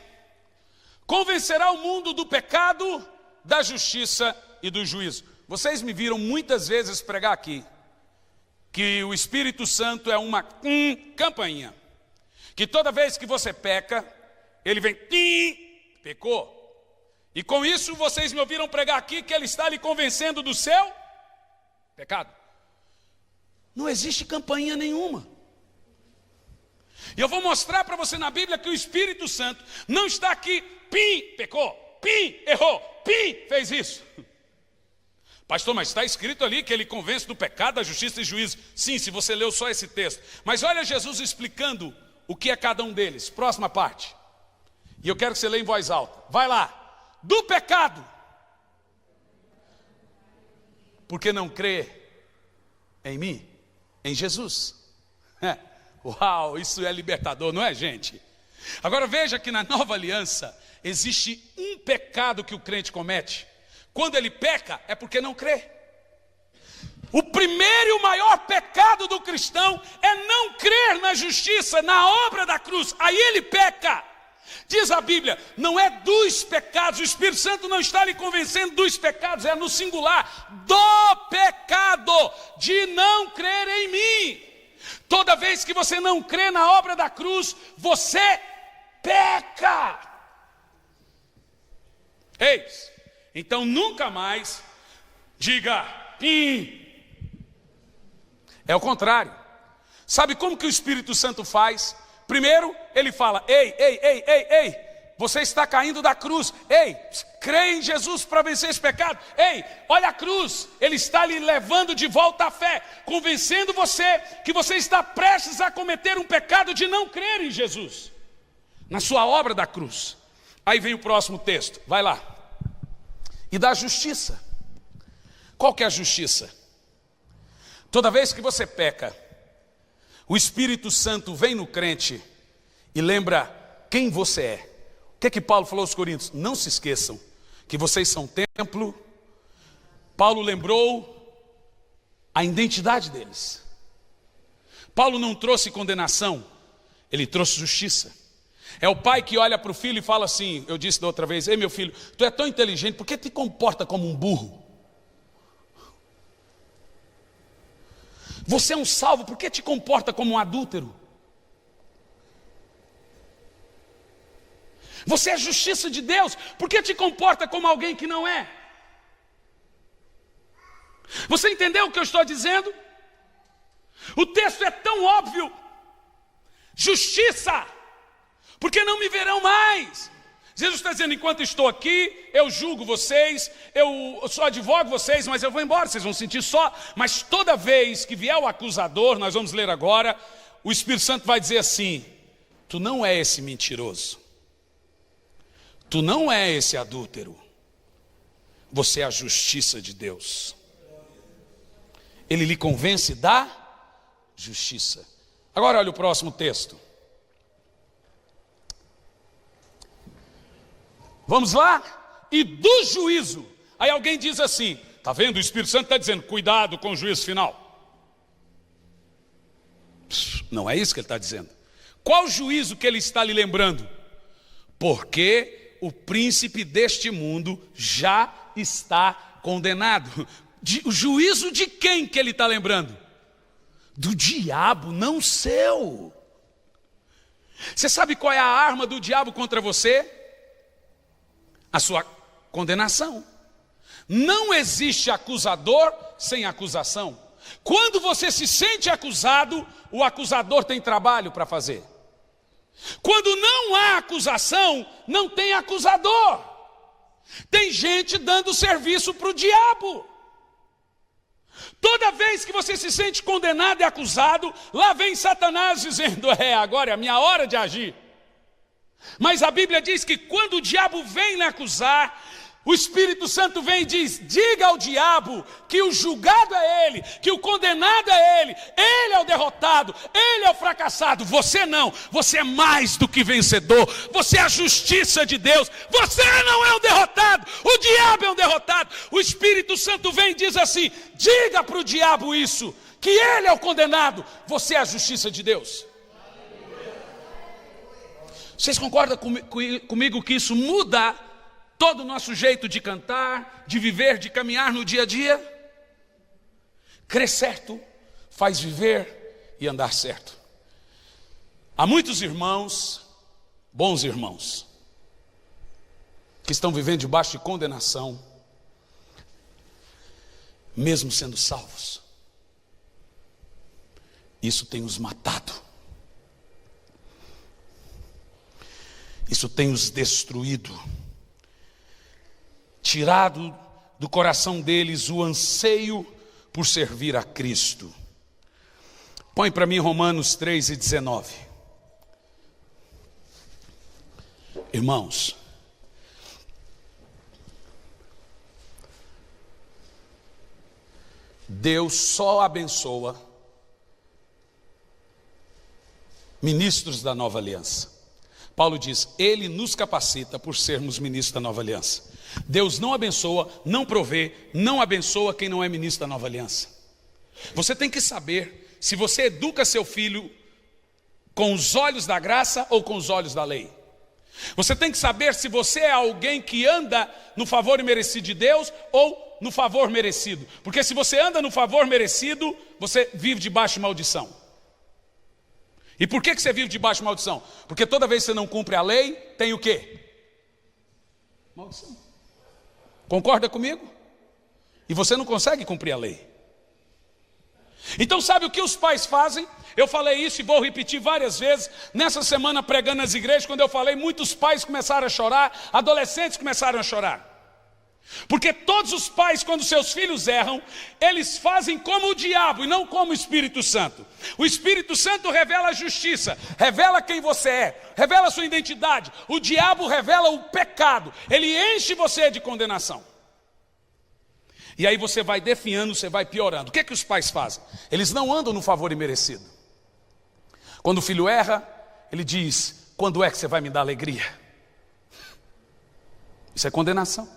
convencerá o mundo do pecado, da justiça e do juízo. Vocês me viram muitas vezes pregar aqui, que o Espírito Santo é uma campainha, que toda vez que você peca, ele vem, pecou. E com isso vocês me ouviram pregar aqui que ele está lhe convencendo do seu pecado. Não existe campainha nenhuma. E eu vou mostrar para você na Bíblia que o Espírito Santo não está aqui, pecou, errou, fez isso. Pastor, mas está escrito ali que ele convence do pecado, da justiça e juízo. Sim, se você leu só esse texto. Mas olha Jesus explicando o que é cada um deles. Próxima parte. E eu quero que você leia em voz alta. Vai lá. Do pecado, porque não crê em mim, em Jesus. Uau, isso é libertador, não é, gente? Agora veja que na nova aliança existe um pecado que o crente comete. Quando ele peca é porque não crê. O primeiro e o maior pecado do cristão é não crer na justiça, na obra da cruz. Aí ele peca. Diz a Bíblia, não é dos pecados, o Espírito Santo não está lhe convencendo dos pecados, é no singular, do pecado, de não crer em mim. Toda vez que você não crê na obra da cruz, você peca. Eis, então nunca mais diga pim. É o contrário. Sabe como que o Espírito Santo faz? Primeiro, ele fala, ei, você está caindo da cruz. Ei, crê em Jesus para vencer esse pecado. Ei, olha a cruz, ele está lhe levando de volta à fé, convencendo você que você está prestes a cometer um pecado de não crer em Jesus, na sua obra da cruz. Aí vem o próximo texto, vai lá. E da justiça. Qual que é a justiça? Toda vez que você peca, o Espírito Santo vem no crente e lembra quem você é. O que é que Paulo falou aos Coríntios? Não se esqueçam que vocês são templo. Paulo lembrou a identidade deles. Paulo não trouxe condenação, ele trouxe justiça. É o pai que olha para o filho e fala assim, eu disse da outra vez, ei meu filho, tu é tão inteligente, por que te comporta como um burro? Você é um salvo, por que te comporta como um adúltero? Você é a justiça de Deus, por que te comporta como alguém que não é? Você entendeu o que eu estou dizendo? O texto é tão óbvio. Justiça, porque não me verão mais. Jesus está dizendo, enquanto estou aqui, eu julgo vocês, eu só advogo vocês, mas eu vou embora, vocês vão sentir só. Mas toda vez que vier o acusador, nós vamos ler agora, o Espírito Santo vai dizer assim, tu não é esse mentiroso, tu não é esse adúltero, você é a justiça de Deus. Ele lhe convence da justiça. Agora olha o próximo texto. Vamos lá? E do juízo. Aí alguém diz assim, está vendo? O Espírito Santo está dizendo, cuidado com o juízo final. Não é isso que ele está dizendo. Qual juízo que ele está lhe lembrando? Porque o príncipe deste mundo já está condenado. O juízo de quem que ele está lembrando? Do diabo, não seu. Você sabe qual é a arma do diabo contra você? A sua condenação. Não existe acusador sem acusação. Quando você se sente acusado, o acusador tem trabalho para fazer. Quando não há acusação, não tem acusador. Tem gente dando serviço para o diabo. Toda vez que você se sente condenado e acusado, lá vem Satanás dizendo, agora é a minha hora de agir. Mas a Bíblia diz que quando o diabo vem lhe acusar, o Espírito Santo vem e diz, diga ao diabo que o julgado é ele, que o condenado é ele é o derrotado, ele é o fracassado, você não, você é mais do que vencedor, você é a justiça de Deus, você não é o derrotado, o diabo é o derrotado. O Espírito Santo vem e diz assim, diga para o diabo isso, que ele é o condenado, você é a justiça de Deus. Vocês concordam comigo que isso muda todo o nosso jeito de cantar, de viver, de caminhar no dia a dia? Crer certo faz viver e andar certo. Há muitos irmãos, bons irmãos, que estão vivendo debaixo de condenação, mesmo sendo salvos. Isso tem os matado. Isso tem os destruído, tirado do coração deles o anseio por servir a Cristo. Põe para mim Romanos 3:19. Irmãos, Deus só abençoa ministros da nova aliança. Paulo diz, ele nos capacita por sermos ministros da nova aliança. Deus não abençoa, não provê, não abençoa quem não é ministro da nova aliança. Você tem que saber se você educa seu filho com os olhos da graça ou com os olhos da lei. Você tem que saber se você é alguém que anda no favor imerecido de Deus ou no favor merecido. Porque se você anda no favor merecido, você vive debaixo de maldição. E por que você vive debaixo de maldição? Porque toda vez que você não cumpre a lei, tem o quê? Maldição. Concorda comigo? E você não consegue cumprir a lei. Então sabe o que os pais fazem? Eu falei isso e vou repetir várias vezes. Nessa semana pregando nas igrejas, quando eu falei, muitos pais começaram a chorar, adolescentes começaram a chorar. Porque todos os pais, quando seus filhos erram, eles fazem como o diabo e não como o Espírito Santo. O Espírito Santo revela a justiça, revela quem você é, revela a sua identidade. O diabo revela o pecado, ele enche você de condenação. E aí você vai definhando, você vai piorando. O que é que os pais fazem? Eles não andam no favor imerecido. Quando o filho erra, ele diz: quando é que você vai me dar alegria? Isso é condenação.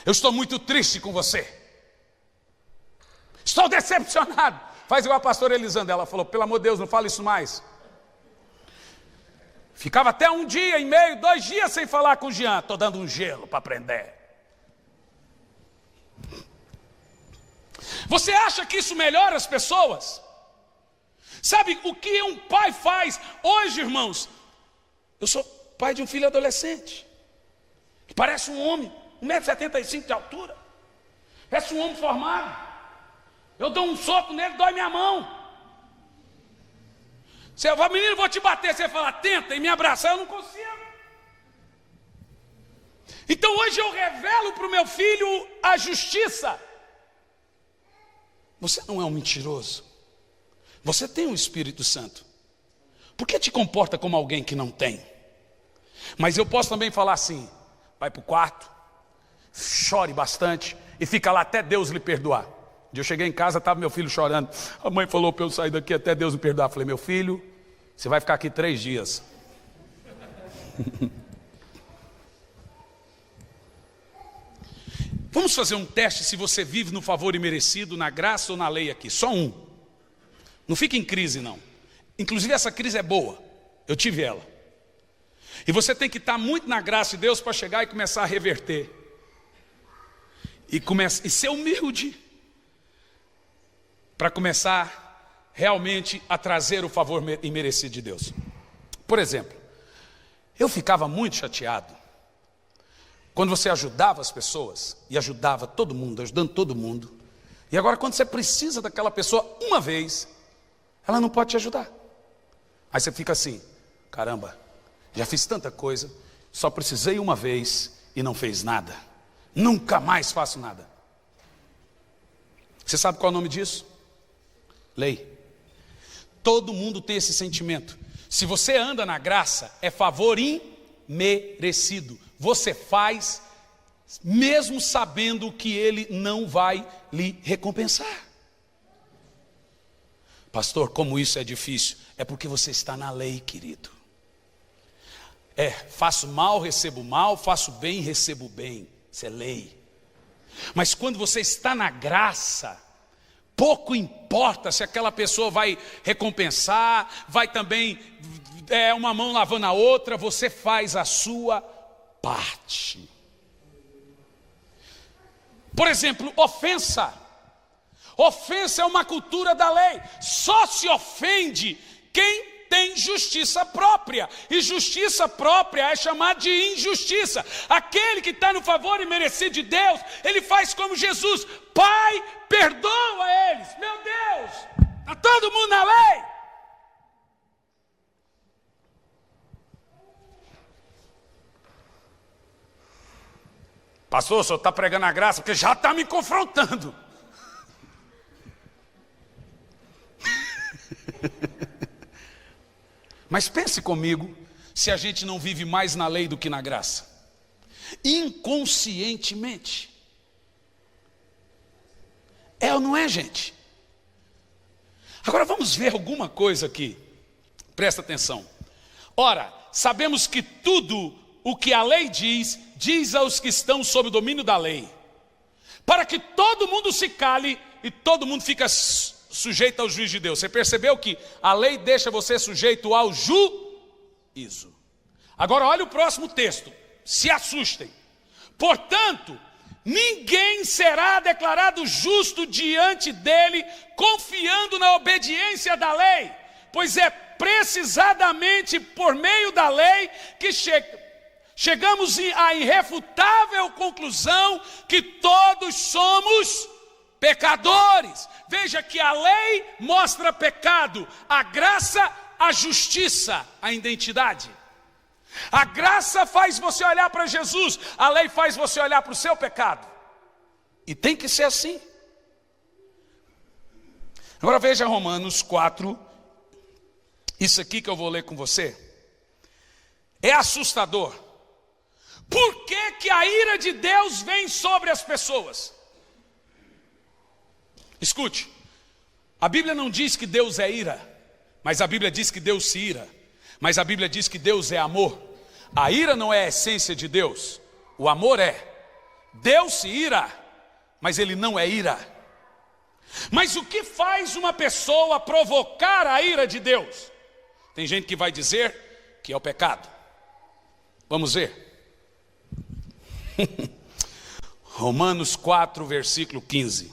Eu estou muito triste com você. Estou decepcionado. Faz igual a pastora Elisandra. Ela falou: pelo amor de Deus, não fala isso mais. Ficava até 1 dia e meio, 2 dias sem falar com o Jean. Estou dando um gelo para aprender. Você acha que isso melhora as pessoas? Sabe o que um pai faz? Hoje, irmãos, eu sou pai de um filho adolescente, que parece um homem, 1,75 m de altura, parece um homem formado. Eu dou um soco nele, dói minha mão. Você fala: menino, vou te bater. Você fala: tenta, e me abraçar, eu não consigo. Então hoje eu revelo para o meu filho a justiça. Você não é um mentiroso. Você tem o Espírito Santo. Por que te comporta como alguém que não tem? Mas eu posso também falar assim: vai para o quarto, chore bastante e fica lá até Deus lhe perdoar. Um dia eu cheguei em casa, estava meu filho chorando. A mãe falou para eu sair daqui até Deus me perdoar. Eu falei: meu filho, você vai ficar aqui 3 dias. Vamos fazer um teste se você vive no favor imerecido, na graça ou na lei aqui. Só um. Não fique em crise, não. Inclusive essa crise é boa. Eu tive ela. E você tem que estar muito na graça de Deus para chegar e começar a reverter. E ser humilde. Para começar realmente a trazer o favor imerecido de Deus. Por exemplo, eu ficava muito chateado quando você ajudava as pessoas, e ajudava todo mundo, ajudando todo mundo, e agora quando você precisa daquela pessoa uma vez, ela não pode te ajudar. Aí você fica assim: caramba, já fiz tanta coisa, só precisei uma vez e não fez nada. Nunca mais faço nada. Você sabe qual é o nome disso? Lei. Todo mundo tem esse sentimento. Se você anda na graça, é favor imerecido. Você faz, mesmo sabendo que ele não vai lhe recompensar. Pastor, como isso é difícil? É porque você está na lei, querido. Faço mal, recebo mal, faço bem, recebo bem. Isso é lei. Mas quando você está na graça, pouco importa se aquela pessoa vai recompensar, vai também, uma mão lavando a outra, você faz a sua parte. Por exemplo, ofensa. Ofensa é uma cultura da lei. Só se ofende quem tem justiça própria. E justiça própria é chamada de injustiça. Aquele que está no favor imerecido de Deus, ele faz como Jesus: Pai, perdoa eles. Meu Deus, está todo mundo na lei. Pastor, o senhor está pregando a graça porque já está me confrontando. Mas pense comigo, se a gente não vive mais na lei do que na graça. Inconscientemente. É ou não é, gente? Agora vamos ver alguma coisa aqui. Presta atenção. Ora, sabemos que tudo o que a lei diz, diz aos que estão sob o domínio da lei, para que todo mundo se cale e todo mundo fica sujeito ao juízo de Deus. Você percebeu que a lei deixa você sujeito ao juízo. Agora olha o próximo texto, se assustem. Portanto, ninguém será declarado justo diante dele, confiando na obediência da lei, pois é precisamente por meio da lei que chegamos à irrefutável conclusão que todos somos pecadores. Veja que a lei mostra pecado, a graça, a justiça, a identidade. A graça faz você olhar para Jesus, a lei faz você olhar para o seu pecado. E tem que ser assim. Agora veja Romanos 4, isso aqui que eu vou ler com você. É assustador. Por que que a ira de Deus vem sobre as pessoas? Escute, a Bíblia não diz que Deus é ira, mas a Bíblia diz que Deus se ira. Mas a Bíblia diz que Deus é amor. A ira não é a essência de Deus, o amor é. Deus se ira, mas ele não é ira. Mas o que faz uma pessoa provocar a ira de Deus? Tem gente que vai dizer que é o pecado. Vamos ver. Romanos 4, versículo 15.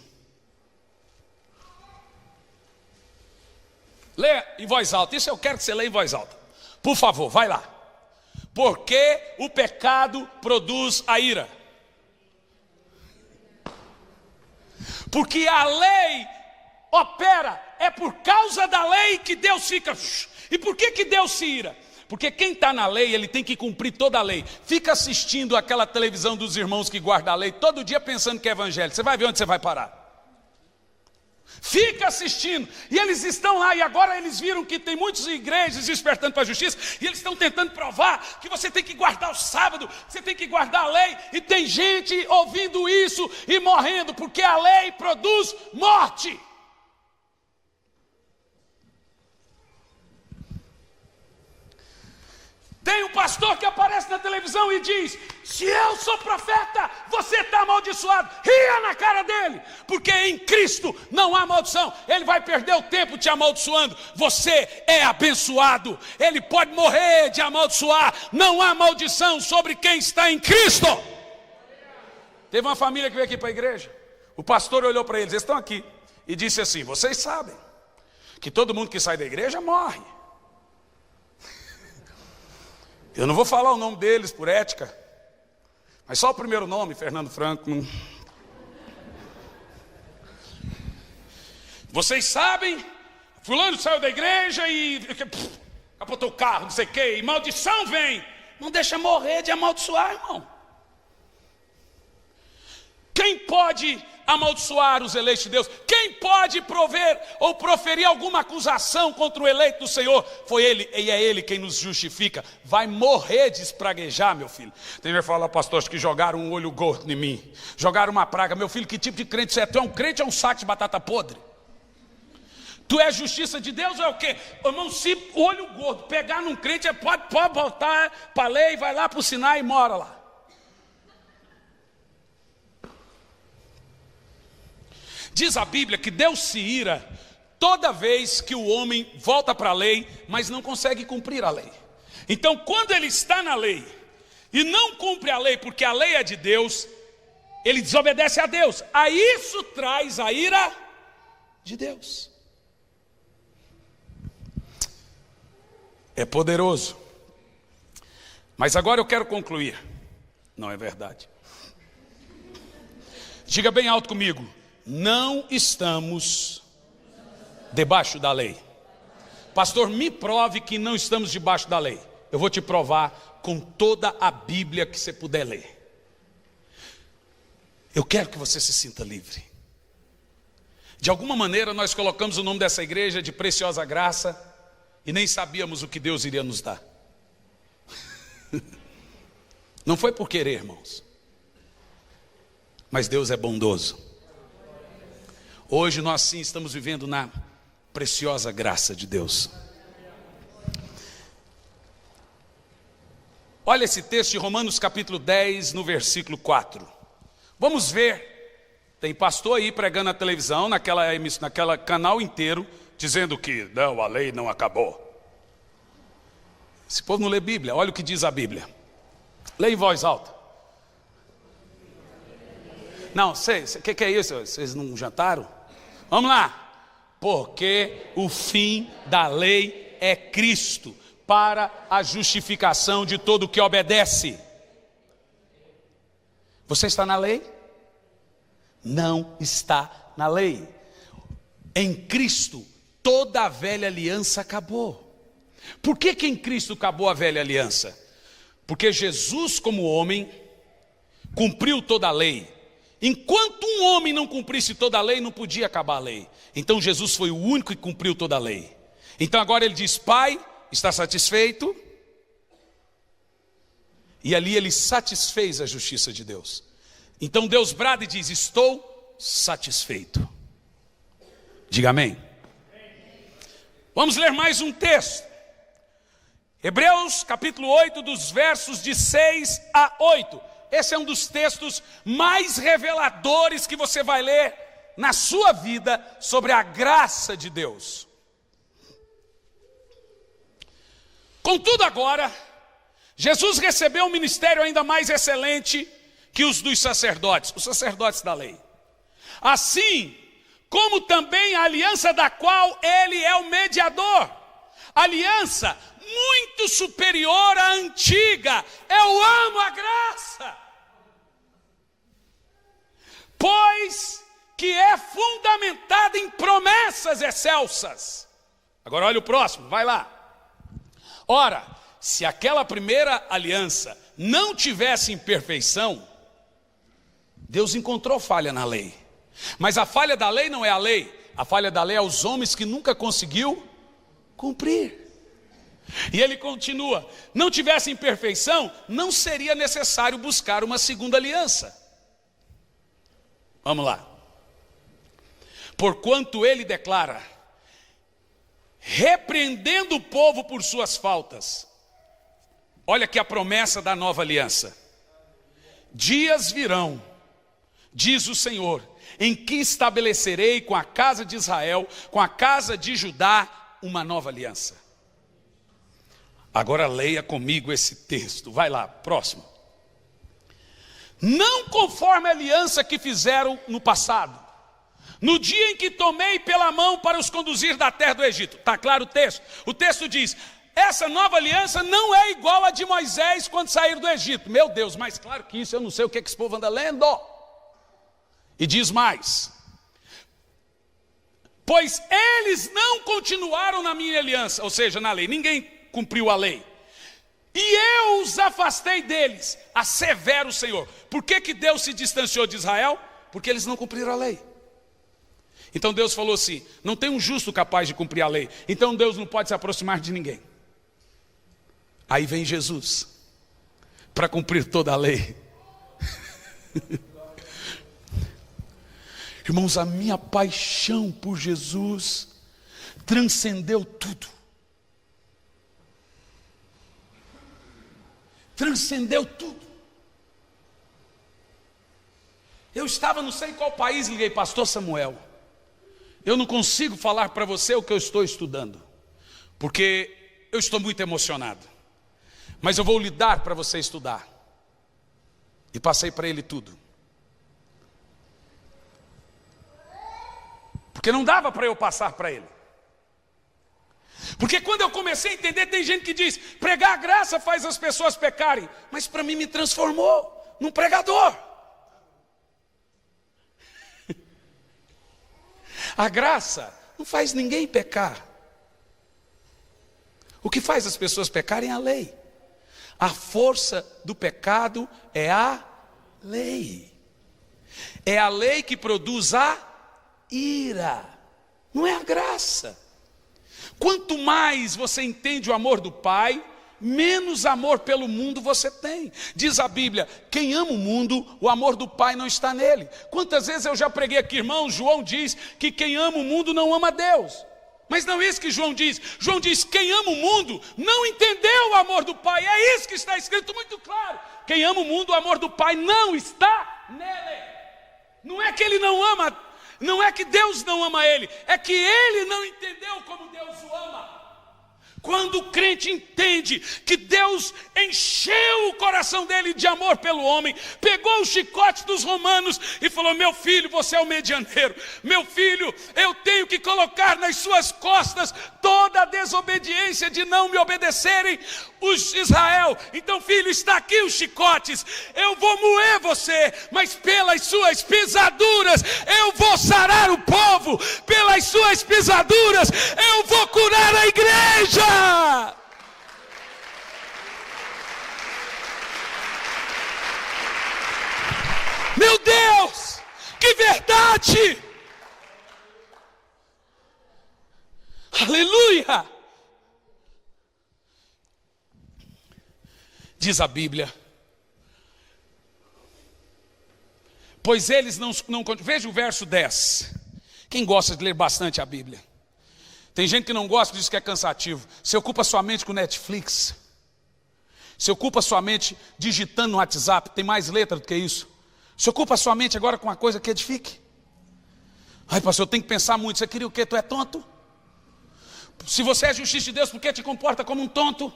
Lê em voz alta, isso eu quero que você leia em voz alta. Por favor, vai lá. Porque o pecado produz a ira. Porque a lei opera, é por causa da lei que Deus fica. E por que Deus se ira? Porque quem está na lei, ele tem que cumprir toda a lei. Fica assistindo aquela televisão dos irmãos que guardam a lei, todo dia pensando que é evangelho. Você vai ver onde você vai parar. Fica assistindo, e eles estão lá, e agora eles viram que tem muitas igrejas despertando para a justiça, e eles estão tentando provar que você tem que guardar o sábado, que você tem que guardar a lei, e tem gente ouvindo isso e morrendo, porque a lei produz morte. Tem um pastor que aparece na televisão e diz: se eu sou profeta, você está amaldiçoado. Ria na cara dele, porque em Cristo não há maldição. Ele vai perder o tempo te amaldiçoando. Você é abençoado. Ele pode morrer de amaldiçoar. Não há maldição sobre quem está em Cristo. Teve uma família que veio aqui para a igreja. O pastor olhou para eles estão aqui, e disse assim: vocês sabem que todo mundo que sai da igreja morre. Eu não vou falar o nome deles por ética, mas só o primeiro nome, Fernando Franco. Vocês sabem, fulano saiu da igreja e capotou o carro, não sei o quê, e maldição vem. Não deixa morrer de amaldiçoar, irmão. Quem pode amaldiçoar os eleitos de Deus? Quem pode prover ou proferir alguma acusação contra o eleito do Senhor? Foi Ele, e é Ele quem nos justifica. Vai morrer de espraguejar, meu filho. Tem que falar, pastor, acho que jogaram um olho gordo em mim, jogaram uma praga. Meu filho, que tipo de crente você é? Tu é um crente ou é um saco de batata podre? Tu é justiça de Deus ou é o quê? Irmão, se o olho gordo pegar num crente, pode voltar para a lei, vai lá para o Sinai e mora lá. Diz a Bíblia que Deus se ira toda vez que o homem volta para a lei, mas não consegue cumprir a lei. Então, quando ele está na lei e não cumpre a lei, porque a lei é de Deus, ele desobedece a Deus. A isso traz a ira de Deus. É poderoso. Mas agora eu quero concluir. Não é verdade. Diga bem alto comigo. Não estamos debaixo da lei. Pastor, me prove que não estamos debaixo da lei. Eu vou te provar com toda a Bíblia que você puder ler. Eu quero que você se sinta livre. De alguma maneira nós colocamos o nome dessa igreja de Preciosa Graça e nem sabíamos o que Deus iria nos dar. Não foi por querer, irmãos. Mas Deus é bondoso. Hoje nós sim estamos vivendo na preciosa graça de Deus. Olha esse texto de Romanos capítulo 10, no versículo 4. Vamos ver, tem pastor aí pregando na televisão, naquela canal inteiro, dizendo que não, a lei não acabou. Esse povo não lê Bíblia. Olha o que diz a Bíblia. Lê em voz alta. Não, o que é isso? Vocês não jantaram? Vamos lá. Porque o fim da lei é Cristo, para a justificação de todo o que obedece. Você está na lei? Não está na lei. Em Cristo, toda a velha aliança acabou. Por que em Cristo acabou a velha aliança? Porque Jesus, como homem, cumpriu toda a lei. Enquanto um homem não cumprisse toda a lei, não podia acabar a lei. Então Jesus foi o único que cumpriu toda a lei. Então agora ele diz: Pai, está satisfeito? E ali ele satisfez a justiça de Deus. Então Deus brada e diz: estou satisfeito. Diga amém. Vamos ler mais um texto. Hebreus capítulo 8, dos versos de 6 a 8. Esse é um dos textos mais reveladores que você vai ler na sua vida sobre a graça de Deus. Contudo agora, Jesus recebeu um ministério ainda mais excelente que os dos sacerdotes, os sacerdotes da lei. Assim como também a aliança da qual ele é o mediador. Aliança muito superior à antiga. Eu amo a graça. Pois que é fundamentada em promessas excelsas. Agora olha o próximo, vai lá. Ora, se aquela primeira aliança não tivesse imperfeição, Deus encontrou falha na lei. Mas a falha da lei não é a lei. A falha da lei é os homens que nunca conseguiu cumprir. E ele continua: não tivesse imperfeição, não seria necessário buscar uma segunda aliança. Vamos lá. Porquanto ele declara, repreendendo o povo por suas faltas. Olha aqui a promessa da nova aliança. Dias virão, diz o Senhor, em que estabelecerei com a casa de Israel, com a casa de Judá, uma nova aliança. Agora leia comigo esse texto. Vai lá, próximo. Não conforme a aliança que fizeram no passado, no dia em que tomei pela mão para os conduzir da terra do Egito. Está claro o texto? O texto diz: essa nova aliança não é igual a de Moisés quando saíram do Egito. Meu Deus, mais claro que isso, eu não sei o que esse povo anda lendo. E diz mais: pois eles não continuaram na minha aliança, ou seja, na lei. Ninguém cumpriu a lei. E eu os afastei deles, assevera o Senhor. Por que Deus se distanciou de Israel? Porque eles não cumpriram a lei. Então Deus falou assim: não tem um justo capaz de cumprir a lei. Então Deus não pode se aproximar de ninguém. Aí vem Jesus para cumprir toda a lei. Irmãos, a minha paixão por Jesus transcendeu tudo. Transcendeu tudo. Eu estava não sei qual país, liguei: pastor Samuel, eu não consigo falar para você o que eu estou estudando, porque eu estou muito emocionado, mas eu vou lhe dar para você estudar. E passei para ele tudo, porque não dava para eu passar para ele. Porque quando eu comecei a entender, tem gente que diz: pregar a graça faz as pessoas pecarem. Mas para mim me transformou num pregador. A graça não faz ninguém pecar. O que faz as pessoas pecarem é a lei. A força do pecado é a lei. É a lei que produz a ira, não é a graça. Quanto mais você entende o amor do Pai, menos amor pelo mundo você tem. Diz a Bíblia: quem ama o mundo, o amor do Pai não está nele. Quantas vezes eu já preguei aqui, irmão, João diz que quem ama o mundo não ama Deus. Mas não é isso que João diz. João diz: quem ama o mundo não entendeu o amor do Pai. É isso que está escrito muito claro. Quem ama o mundo, o amor do Pai não está nele. Não é que ele não ama, não é que Deus não ama ele, é que ele não entendeu como Deus o ama. Quando o crente entende que Deus encheu o coração dele de amor pelo homem, pegou o chicote dos romanos e falou: meu filho, você é o medianeiro. Meu filho, eu tenho que colocar nas suas costas toda a desobediência de não me obedecerem os Israel. Então, filho, está aqui os chicotes. Eu vou moer você, mas pelas suas pisaduras eu vou sarar o povo. Pelas suas pisaduras eu vou curar a igreja. Meu Deus, que verdade! Aleluia! Diz a Bíblia: pois eles não veja o verso 10. Quem gosta de ler bastante a Bíblia? Tem gente que não gosta, diz que é cansativo. Você ocupa sua mente com Netflix. Você ocupa sua mente digitando no WhatsApp. Tem mais letra do que isso. Você ocupa sua mente agora com uma coisa que edifique. Ai, pastor, eu tenho que pensar muito. Você queria o quê? Tu é tonto? Se você é justiça de Deus, por que te comporta como um tonto?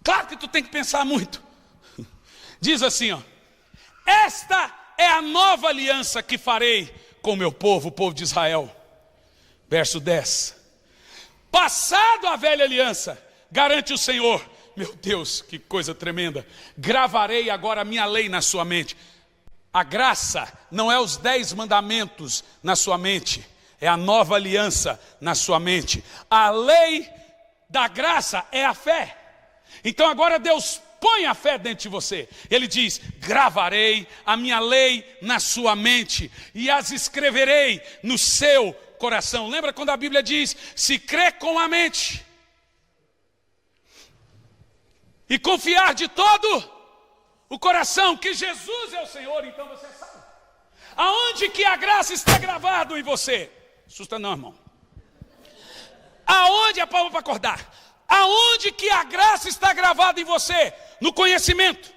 Claro que tu tem que pensar muito. Diz assim, ó: esta é a nova aliança que farei com o meu povo, o povo de Israel. Verso 10. Passado a velha aliança, garante o Senhor, meu Deus, que coisa tremenda, gravarei agora a minha lei na sua mente. A graça não é os 10 mandamentos na sua mente, é a nova aliança na sua mente. A lei da graça é a fé. Então agora Deus põe a fé dentro de você. Ele diz: gravarei a minha lei na sua mente e as escreverei no seu coração. Lembra quando a Bíblia diz: se crê com a mente e confiar de todo o coração que Jesus é o Senhor, então você sabe. Aonde que a graça está gravada em você? Assusta não, irmão. Aonde, a palma para acordar? Aonde que a graça está gravada em você? No conhecimento,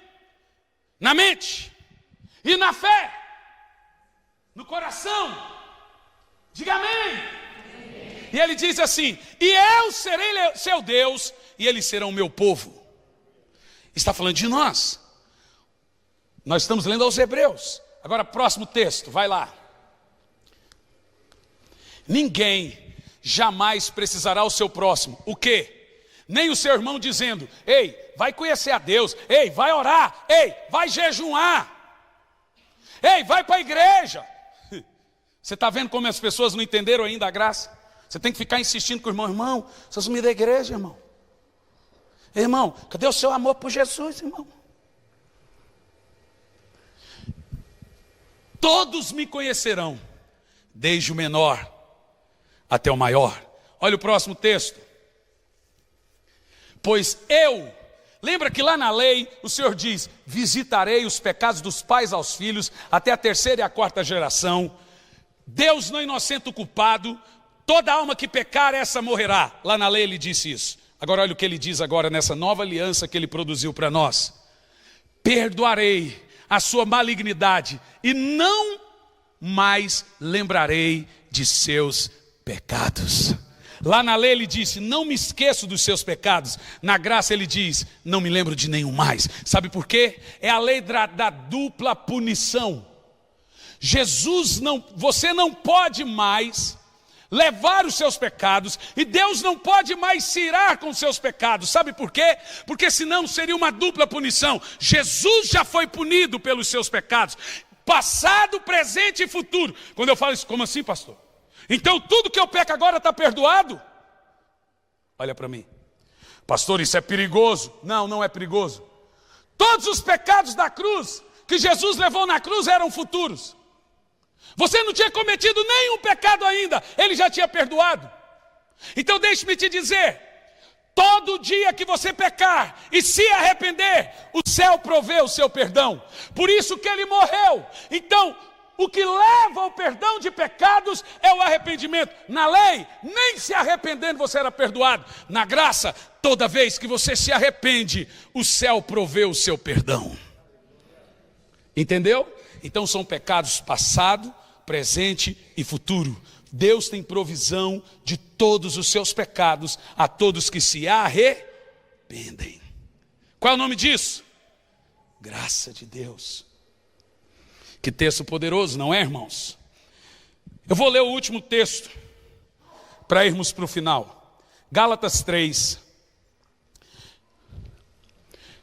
na mente e na fé, no coração. Diga amém. Amém. E ele diz assim: e eu serei seu Deus e eles serão meu povo. Está falando de nós. Nós estamos lendo aos Hebreus. Agora, próximo texto, vai lá. Ninguém jamais precisará o seu próximo. O quê? Nem o seu irmão dizendo: ei, vai conhecer a Deus. Ei, vai orar. Ei, vai jejuar. Ei, vai para a igreja. Você está vendo como as pessoas não entenderam ainda a graça? Você tem que ficar insistindo com o irmão: irmão, você assumiu da igreja, irmão. Irmão, cadê o seu amor por Jesus, irmão? Todos me conhecerão, desde o menor até o maior. Olha o próximo texto. Pois eu, lembra que lá na lei o Senhor diz: visitarei os pecados dos pais aos filhos, até a 3ª e a 4ª geração. Deus não inocenta o culpado, toda alma que pecar, essa morrerá. Lá na lei ele disse isso. Agora olha o que ele diz agora nessa nova aliança que ele produziu para nós: perdoarei a sua malignidade e não mais lembrarei de seus pecados. Lá na lei ele disse: não me esqueço dos seus pecados. Na graça ele diz: não me lembro de nenhum mais. Sabe por quê? É a lei da dupla punição. Você não pode mais levar os seus pecados, e Deus não pode mais se irar com os seus pecados. Sabe por quê? Porque senão seria uma dupla punição. Jesus já foi punido pelos seus pecados, passado, presente e futuro. Quando eu falo isso: como assim, pastor? Então tudo que eu peco agora está perdoado? Olha para mim: pastor, isso é perigoso. Não, não é perigoso. Todos os pecados da cruz que Jesus levou na cruz eram futuros. Você não tinha cometido nenhum pecado ainda, ele já tinha perdoado. Então deixe-me te dizer: todo dia que você pecar e se arrepender, o céu provê o seu perdão. Por isso que ele morreu. Então, o que leva ao perdão de pecados é o arrependimento. Na lei, nem se arrependendo você era perdoado. Na graça, toda vez que você se arrepende, o céu provê o seu perdão. Entendeu? Então são pecados passado, presente e futuro. Deus tem provisão de todos os seus pecados a todos que se arrependem. Qual é o nome disso? Graça de Deus. Que texto poderoso, não é, irmãos? Eu vou ler o último texto para irmos para o final. Gálatas 3,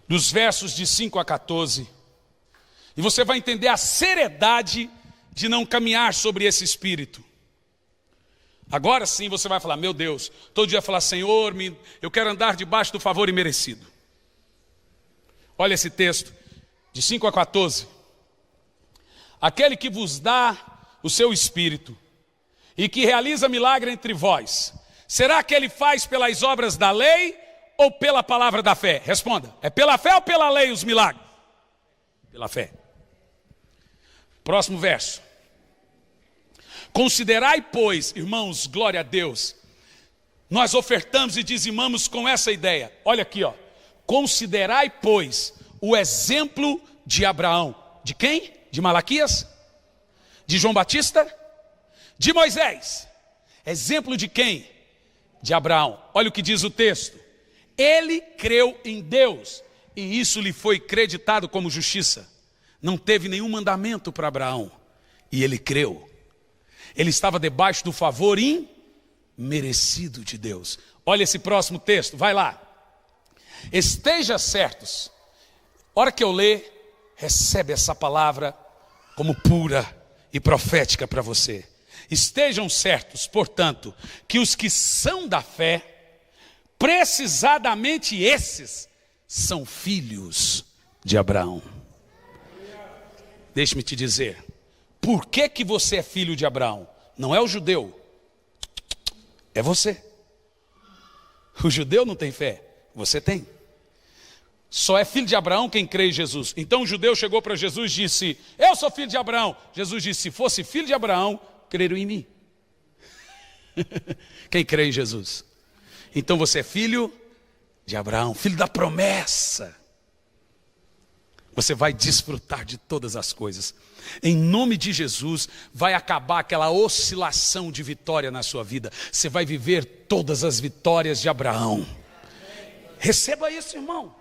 dos versos de 5 a 14. E você vai entender a seriedade de não caminhar sobre esse espírito. Agora sim você vai falar, meu Deus, todo dia falar, Senhor, eu quero andar debaixo do favor imerecido. Olha esse texto, de 5 a 14. Aquele que vos dá o seu espírito e que realiza milagre entre vós, será que ele faz pelas obras da lei ou pela palavra da fé? Responda, é pela fé ou pela lei os milagres? Pela fé. Próximo verso. Considerai, pois, irmãos, glória a Deus, nós ofertamos e dizimamos com essa ideia. Olha aqui, ó. Considerai, pois, o exemplo de Abraão. De quem? De Malaquias? De João Batista? De Moisés. Exemplo de quem? De Abraão. Olha o que diz o texto. Ele creu em Deus e isso lhe foi creditado como justiça. Não teve nenhum mandamento para Abraão e ele creu. Ele estava debaixo do favor imerecido de Deus. Olha esse próximo texto, vai lá. Esteja certos. Hora que eu ler, recebe essa palavra como pura e profética para você. Estejam certos, portanto, que os que são da fé, precisamente esses, são filhos de Abraão. Deixe-me te dizer, por que você é filho de Abraão? Não é o judeu, é você. O judeu não tem fé, você tem. Só é filho de Abraão quem crê em Jesus. Então o judeu chegou para Jesus e disse, eu sou filho de Abraão. Jesus disse, se fosse filho de Abraão, creram em mim. Quem crê em Jesus? Então você é filho de Abraão, filho da promessa. Você vai desfrutar de todas as coisas. Em nome de Jesus, vai acabar aquela oscilação de vitória na sua vida. Você vai viver todas as vitórias de Abraão. Receba isso, irmão.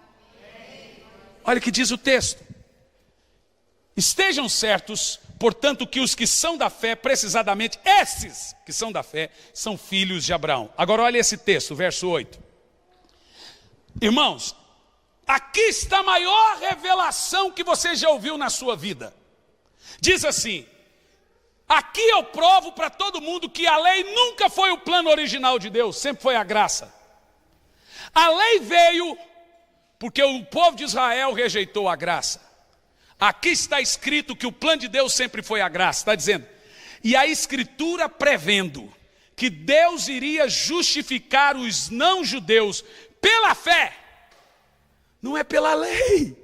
Olha o que diz o texto. Estejam certos, portanto, que os que são da fé, precisamente esses que são da fé, são filhos de Abraão. Agora olha esse texto, verso 8. Irmãos, aqui está a maior revelação que você já ouviu na sua vida. Diz assim, aqui eu provo para todo mundo que a lei nunca foi o plano original de Deus, sempre foi a graça. A lei veio porque o povo de Israel rejeitou a graça. Aqui está escrito que o plano de Deus sempre foi a graça, está dizendo. E a escritura prevendo que Deus iria justificar os não-judeus pela fé, não é pela lei.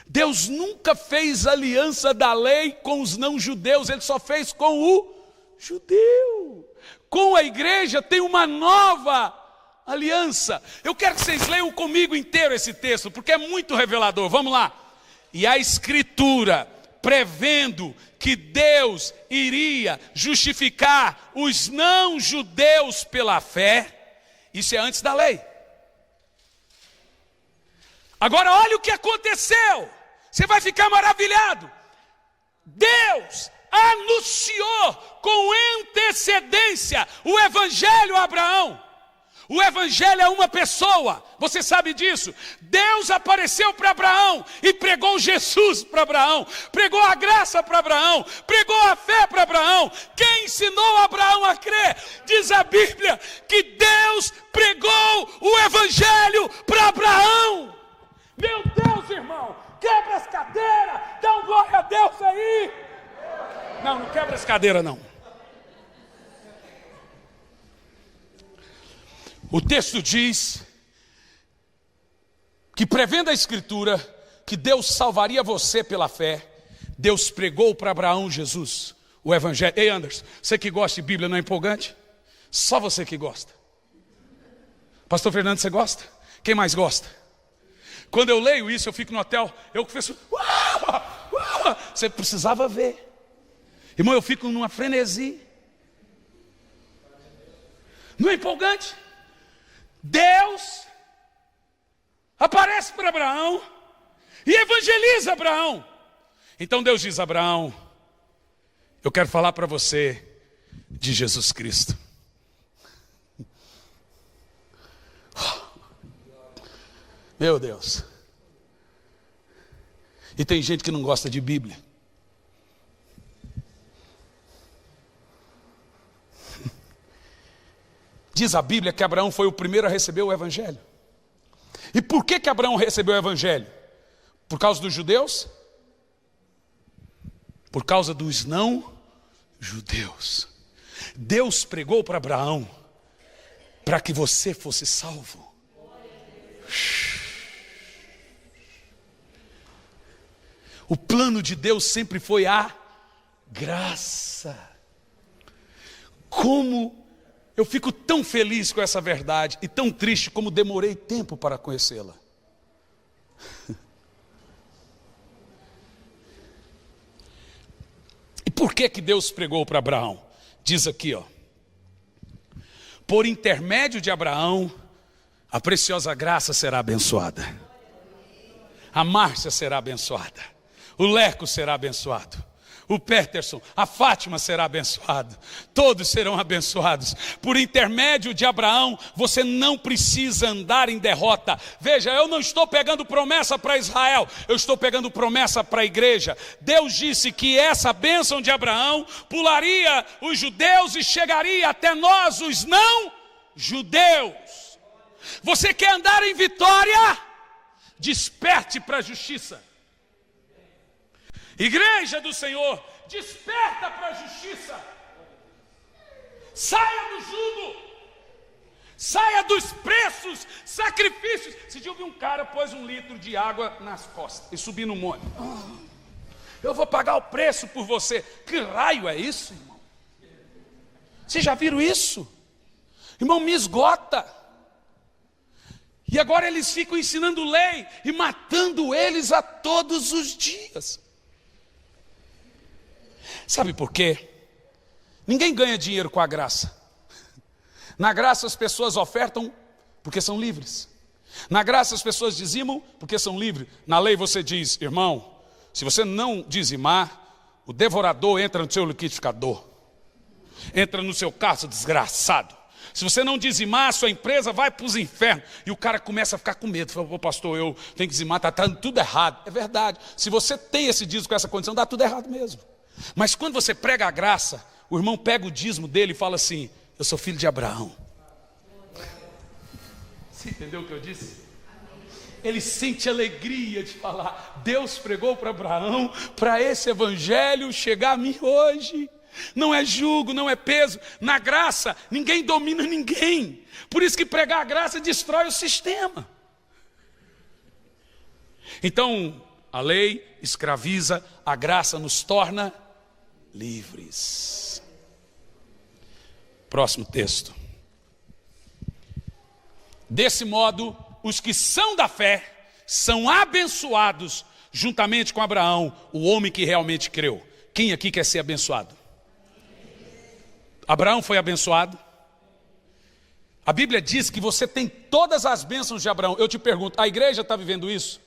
Deus nunca fez aliança da lei com os não-judeus, ele só fez com o judeu. Com a igreja tem uma nova aliança. Eu quero que vocês leiam comigo inteiro esse texto, porque é muito revelador. Vamos lá. E a escritura prevendo que Deus iria justificar os não-judeus pela fé, isso é antes da lei. Agora olha o que aconteceu. Você vai ficar maravilhado. Deus anunciou com antecedência o evangelho a Abraão. O evangelho é uma pessoa, você sabe disso. Deus apareceu para Abraão e pregou Jesus para Abraão, pregou a graça para Abraão, pregou a fé para Abraão. Quem ensinou Abraão a crer? Diz a Bíblia que Deus pregou o evangelho para Abraão. Meu Deus, irmão, quebra as cadeiras, dá um glória a Deus aí. Não quebra as cadeiras não. O texto diz que, prevendo a escritura, que Deus salvaria você pela fé, Deus pregou para Abraão Jesus, o evangelho. Ei, Anderson, você que gosta de Bíblia não é empolgante? Só você que gosta. Pastor Fernando, você gosta? Quem mais gosta? Quando eu leio isso, eu fico no hotel, eu confesso, uau, você precisava ver. Irmão, eu fico numa frenesi. Não é empolgante? Deus aparece para Abraão e evangeliza Abraão. Então Deus diz: Abraão, eu quero falar para você de Jesus Cristo. Meu Deus. E tem gente que não gosta de Bíblia. Diz a Bíblia que Abraão foi o primeiro a receber o Evangelho. E por que Abraão recebeu o Evangelho? Por causa dos judeus? Por causa dos não judeus. Deus pregou para Abraão para que você fosse salvo. O plano de Deus sempre foi a graça. Como eu fico tão feliz com essa verdade e tão triste como demorei tempo para conhecê-la. E por que Deus pregou para Abraão? Diz aqui, ó: por intermédio de Abraão, a preciosa graça será abençoada. A Márcia será abençoada. O Leco será abençoado. O Peterson, a Fátima será abençoado. Todos serão abençoados. Por intermédio de Abraão, você não precisa andar em derrota. Veja, eu não estou pegando promessa para Israel, eu estou pegando promessa para a igreja. Deus disse que essa bênção de Abraão pularia os judeus e chegaria até nós, os não judeus. Você quer andar em vitória? Desperte para a justiça. Igreja do Senhor, desperta para a justiça. Saia do jugo. Saia dos preços, sacrifícios. Esse dia eu vi um cara pôs 1 litro de água nas costas e subiu no monte. Eu vou pagar o preço por você. Que raio é isso, irmão? Vocês já viram isso? Irmão, me esgota. E agora eles ficam ensinando lei e matando eles a todos os dias. Sabe por quê? Ninguém ganha dinheiro com a graça. Na graça as pessoas ofertam porque são livres. Na graça as pessoas dizimam porque são livres. Na lei você diz: irmão, se você não dizimar, o devorador entra no seu liquidificador, entra no seu carro, desgraçado. Se você não dizimar, a sua empresa vai para os infernos. E o cara começa a ficar com medo. Fala: pastor, eu tenho que dizimar, está tudo errado. É verdade. Se você tem esse dízimo com essa condição, dá tudo errado mesmo. Mas quando você prega a graça, o irmão pega o dízimo dele e fala assim: eu sou filho de Abraão. Você entendeu o que eu disse? Ele sente alegria de falar: Deus pregou para Abraão, para esse evangelho chegar a mim hoje. Não é jugo, não é peso. Na graça, ninguém domina ninguém. Por isso que pregar a graça destrói o sistema. Então, a lei escraviza, a graça nos torna livres. Próximo texto. Desse modo, os que são da fé são abençoados juntamente com Abraão, o homem que realmente creu. Quem aqui quer ser abençoado? Abraão foi abençoado. A Bíblia diz que você tem todas as bênçãos de Abraão. Eu te pergunto, a igreja está vivendo isso?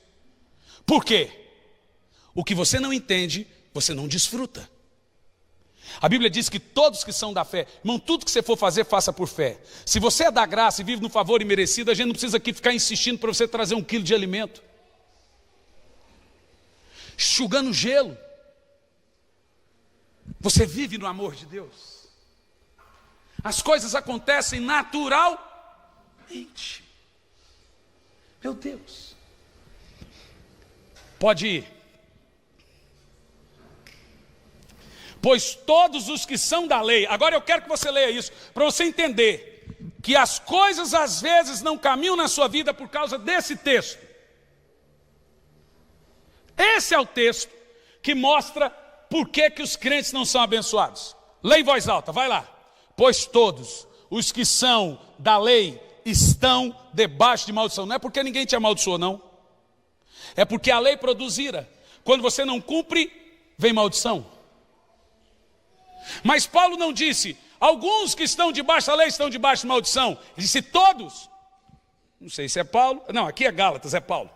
Por quê? O que você não entende, você não desfruta. A Bíblia diz que todos que são da fé, irmão, tudo que você for fazer, faça por fé. Se você é da graça e vive no favor imerecido, a gente não precisa aqui ficar insistindo para você trazer 1 quilo de alimento. Enxugando gelo. Você vive no amor de Deus. As coisas acontecem naturalmente. Meu Deus. Pode ir. Pois todos os que são da lei. Agora eu quero que você leia isso, para você entender que as coisas às vezes não caminham na sua vida por causa desse texto. Esse é o texto que mostra por que os crentes não são abençoados. Leia em voz alta, vai lá. Pois todos os que são da lei estão debaixo de maldição. Não é porque ninguém te amaldiçoou, não. É porque a lei produz ira. Quando você não cumpre, vem maldição. Mas Paulo não disse: alguns que estão debaixo da lei estão debaixo de maldição. Ele disse todos. Não sei se é Paulo. Não, aqui é Gálatas, é Paulo.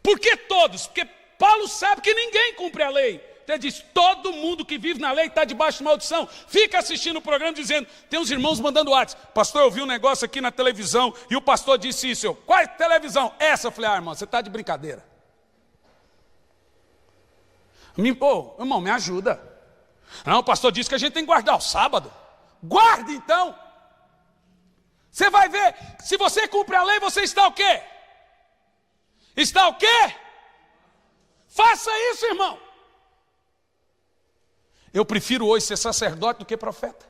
Por que todos? Porque Paulo sabe que ninguém cumpre a lei. Então ele diz, todo mundo que vive na lei está debaixo de maldição. Fica assistindo o programa dizendo, tem uns irmãos mandando WhatsApp. Pastor, eu vi um negócio aqui na televisão e o pastor disse isso. Eu, qual televisão? Essa. Eu falei, irmão, você está de brincadeira. Pô, irmão, me ajuda. Não, o pastor disse que a gente tem que guardar o sábado. Guarde então. Você vai ver, se você cumpre a lei, você está o quê? Está o quê? Faça isso, irmão. Eu prefiro hoje ser sacerdote do que profeta.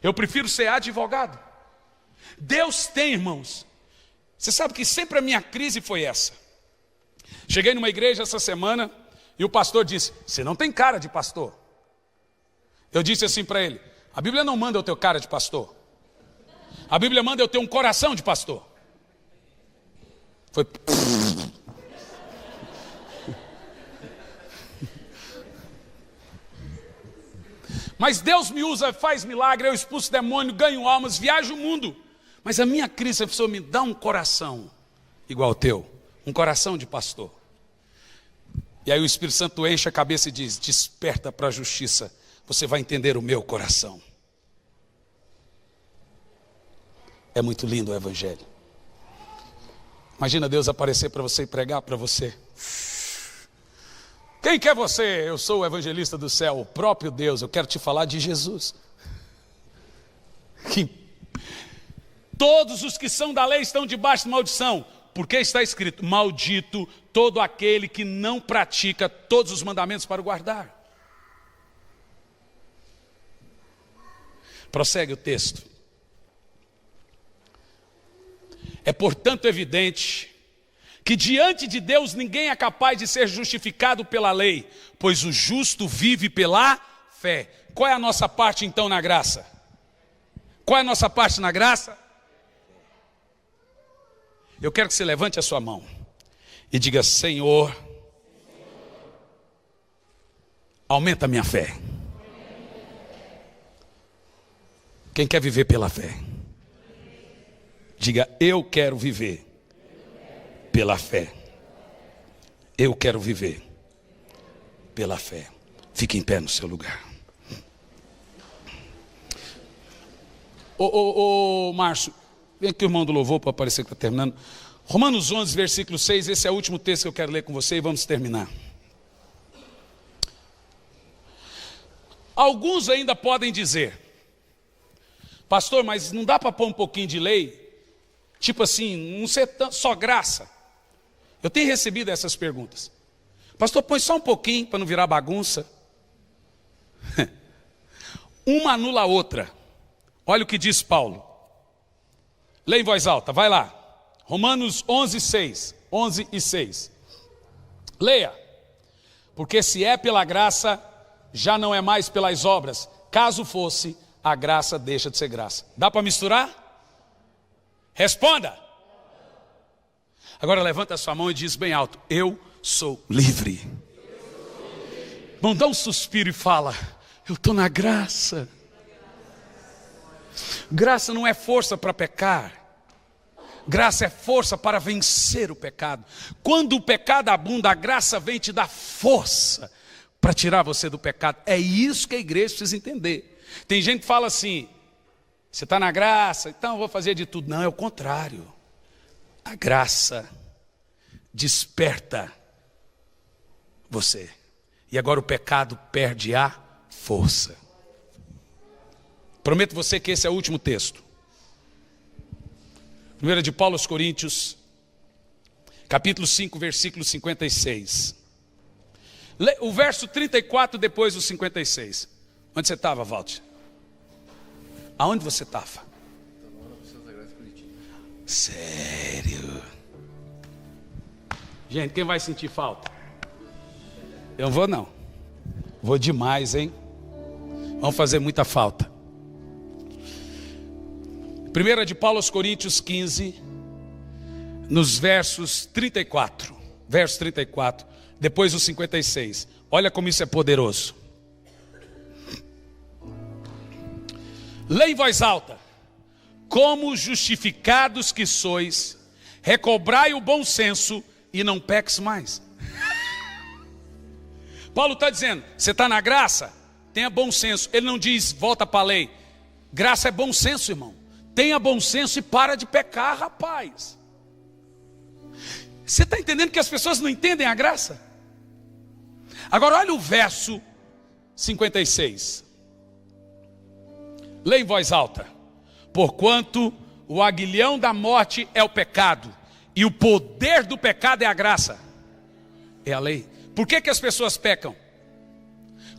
Eu prefiro ser advogado. Deus tem, irmãos. Você sabe que sempre a minha crise foi essa. Cheguei numa igreja essa semana e o pastor disse, você não tem cara de pastor. Eu disse assim para ele, a Bíblia não manda eu ter cara de pastor. A Bíblia manda eu ter um coração de pastor. Foi... Mas Deus me usa, faz milagre, eu expulso demônio, ganho almas, viajo o mundo. Mas a minha crise é, Senhor, me dá um coração igual ao teu, um coração de pastor. E aí o Espírito Santo enche a cabeça e diz, desperta para a justiça, você vai entender o meu coração. É muito lindo o Evangelho. Imagina Deus aparecer para você e pregar para você. Quem que é você? Eu sou o evangelista do céu, o próprio Deus. Eu quero te falar de Jesus. Todos os que são da lei estão debaixo de maldição. Porque está escrito, maldito todo aquele que não pratica todos os mandamentos para o guardar. Prossegue o texto. É portanto evidente que diante de Deus ninguém é capaz de ser justificado pela lei, pois o justo vive pela fé. Qual é a nossa parte então na graça? Qual é a nossa parte na graça? Eu quero que você levante a sua mão e diga, Senhor, aumenta a minha fé. Quem quer viver pela fé? Diga, eu quero viver pela fé. Eu quero viver pela fé. Fique em pé no seu lugar. Márcio, vem aqui o irmão do louvor para aparecer que está terminando. Romanos 11, versículo 6, esse é o último texto que eu quero ler com você e vamos terminar. Alguns ainda podem dizer, pastor, mas não dá para pôr um pouquinho de lei? Tipo assim, não ser só graça. Eu tenho recebido essas perguntas. Pastor, põe só um pouquinho para não virar bagunça. Uma anula a outra. Olha o que diz Paulo. Lê em voz alta, vai lá. Romanos 11, 6. 11 e 6. Leia. Porque se é pela graça, já não é mais pelas obras. Caso fosse, a graça deixa de ser graça. Dá para misturar? Responda. Agora levanta a sua mão e diz bem alto, eu sou livre. Bom, dá um suspiro e fala, eu estou na graça. Graça não é força para pecar. Graça é força para vencer o pecado. Quando o pecado abunda, a graça vem te dar força para tirar você do pecado. É isso que a igreja precisa entender. Tem gente que fala assim, você está na graça, então eu vou fazer de tudo. Não, é o contrário. A graça desperta você. E agora o pecado perde a força. Prometo você que esse é o último texto. 1 de Paulo aos Coríntios, capítulo 5, versículo 56. O verso 34 depois do 56. Onde você estava, Walter? Aonde você estava? Sério? Gente, quem vai sentir falta? Eu não vou não. Vou demais, hein? Vamos fazer muita falta. 1 de Paulo aos Coríntios 15, nos versos 34. Verso 34, depois do 56. Olha como isso é poderoso. Lê em voz alta. Como justificados que sois, recobrai o bom senso e não peques mais. Paulo está dizendo, você está na graça? Tenha bom senso. Ele não diz, volta para a lei. Graça é bom senso, irmão. Tenha bom senso e para de pecar, rapaz. Você está entendendo que as pessoas não entendem a graça? Agora olha o verso 56. Lê em voz alta. Porquanto o aguilhão da morte é o pecado, e o poder do pecado é a graça. É a lei. Por que as pessoas pecam?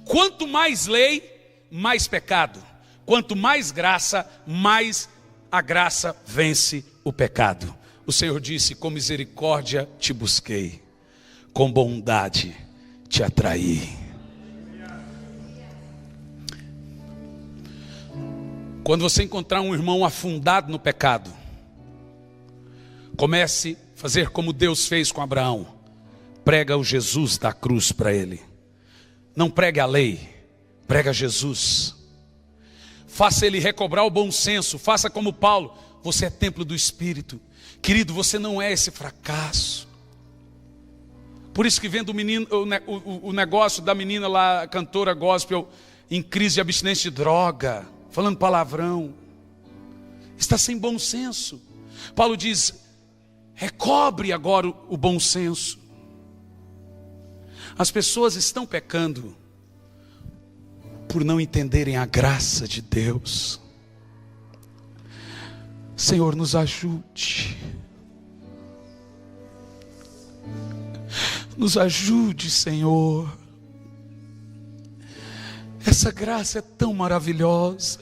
Quanto mais lei, mais pecado. Quanto mais graça, mais a graça vence o pecado. O Senhor disse, com misericórdia te busquei, com bondade te atraí. Quando você encontrar um irmão afundado no pecado, comece a fazer como Deus fez com Abraão. Prega o Jesus da cruz para ele. Não pregue a lei, prega Jesus. Faça ele recobrar o bom senso. Faça como Paulo. Você é templo do Espírito. Querido, você não é esse fracasso. Por isso que vendo o negócio da menina lá, cantora gospel, em crise de abstinência de droga, falando palavrão, está sem bom senso. Paulo diz, recobre agora o bom senso. As pessoas estão pecando por não entenderem a graça de Deus. Senhor, nos ajude. Nos ajude, Senhor. Essa graça é tão maravilhosa.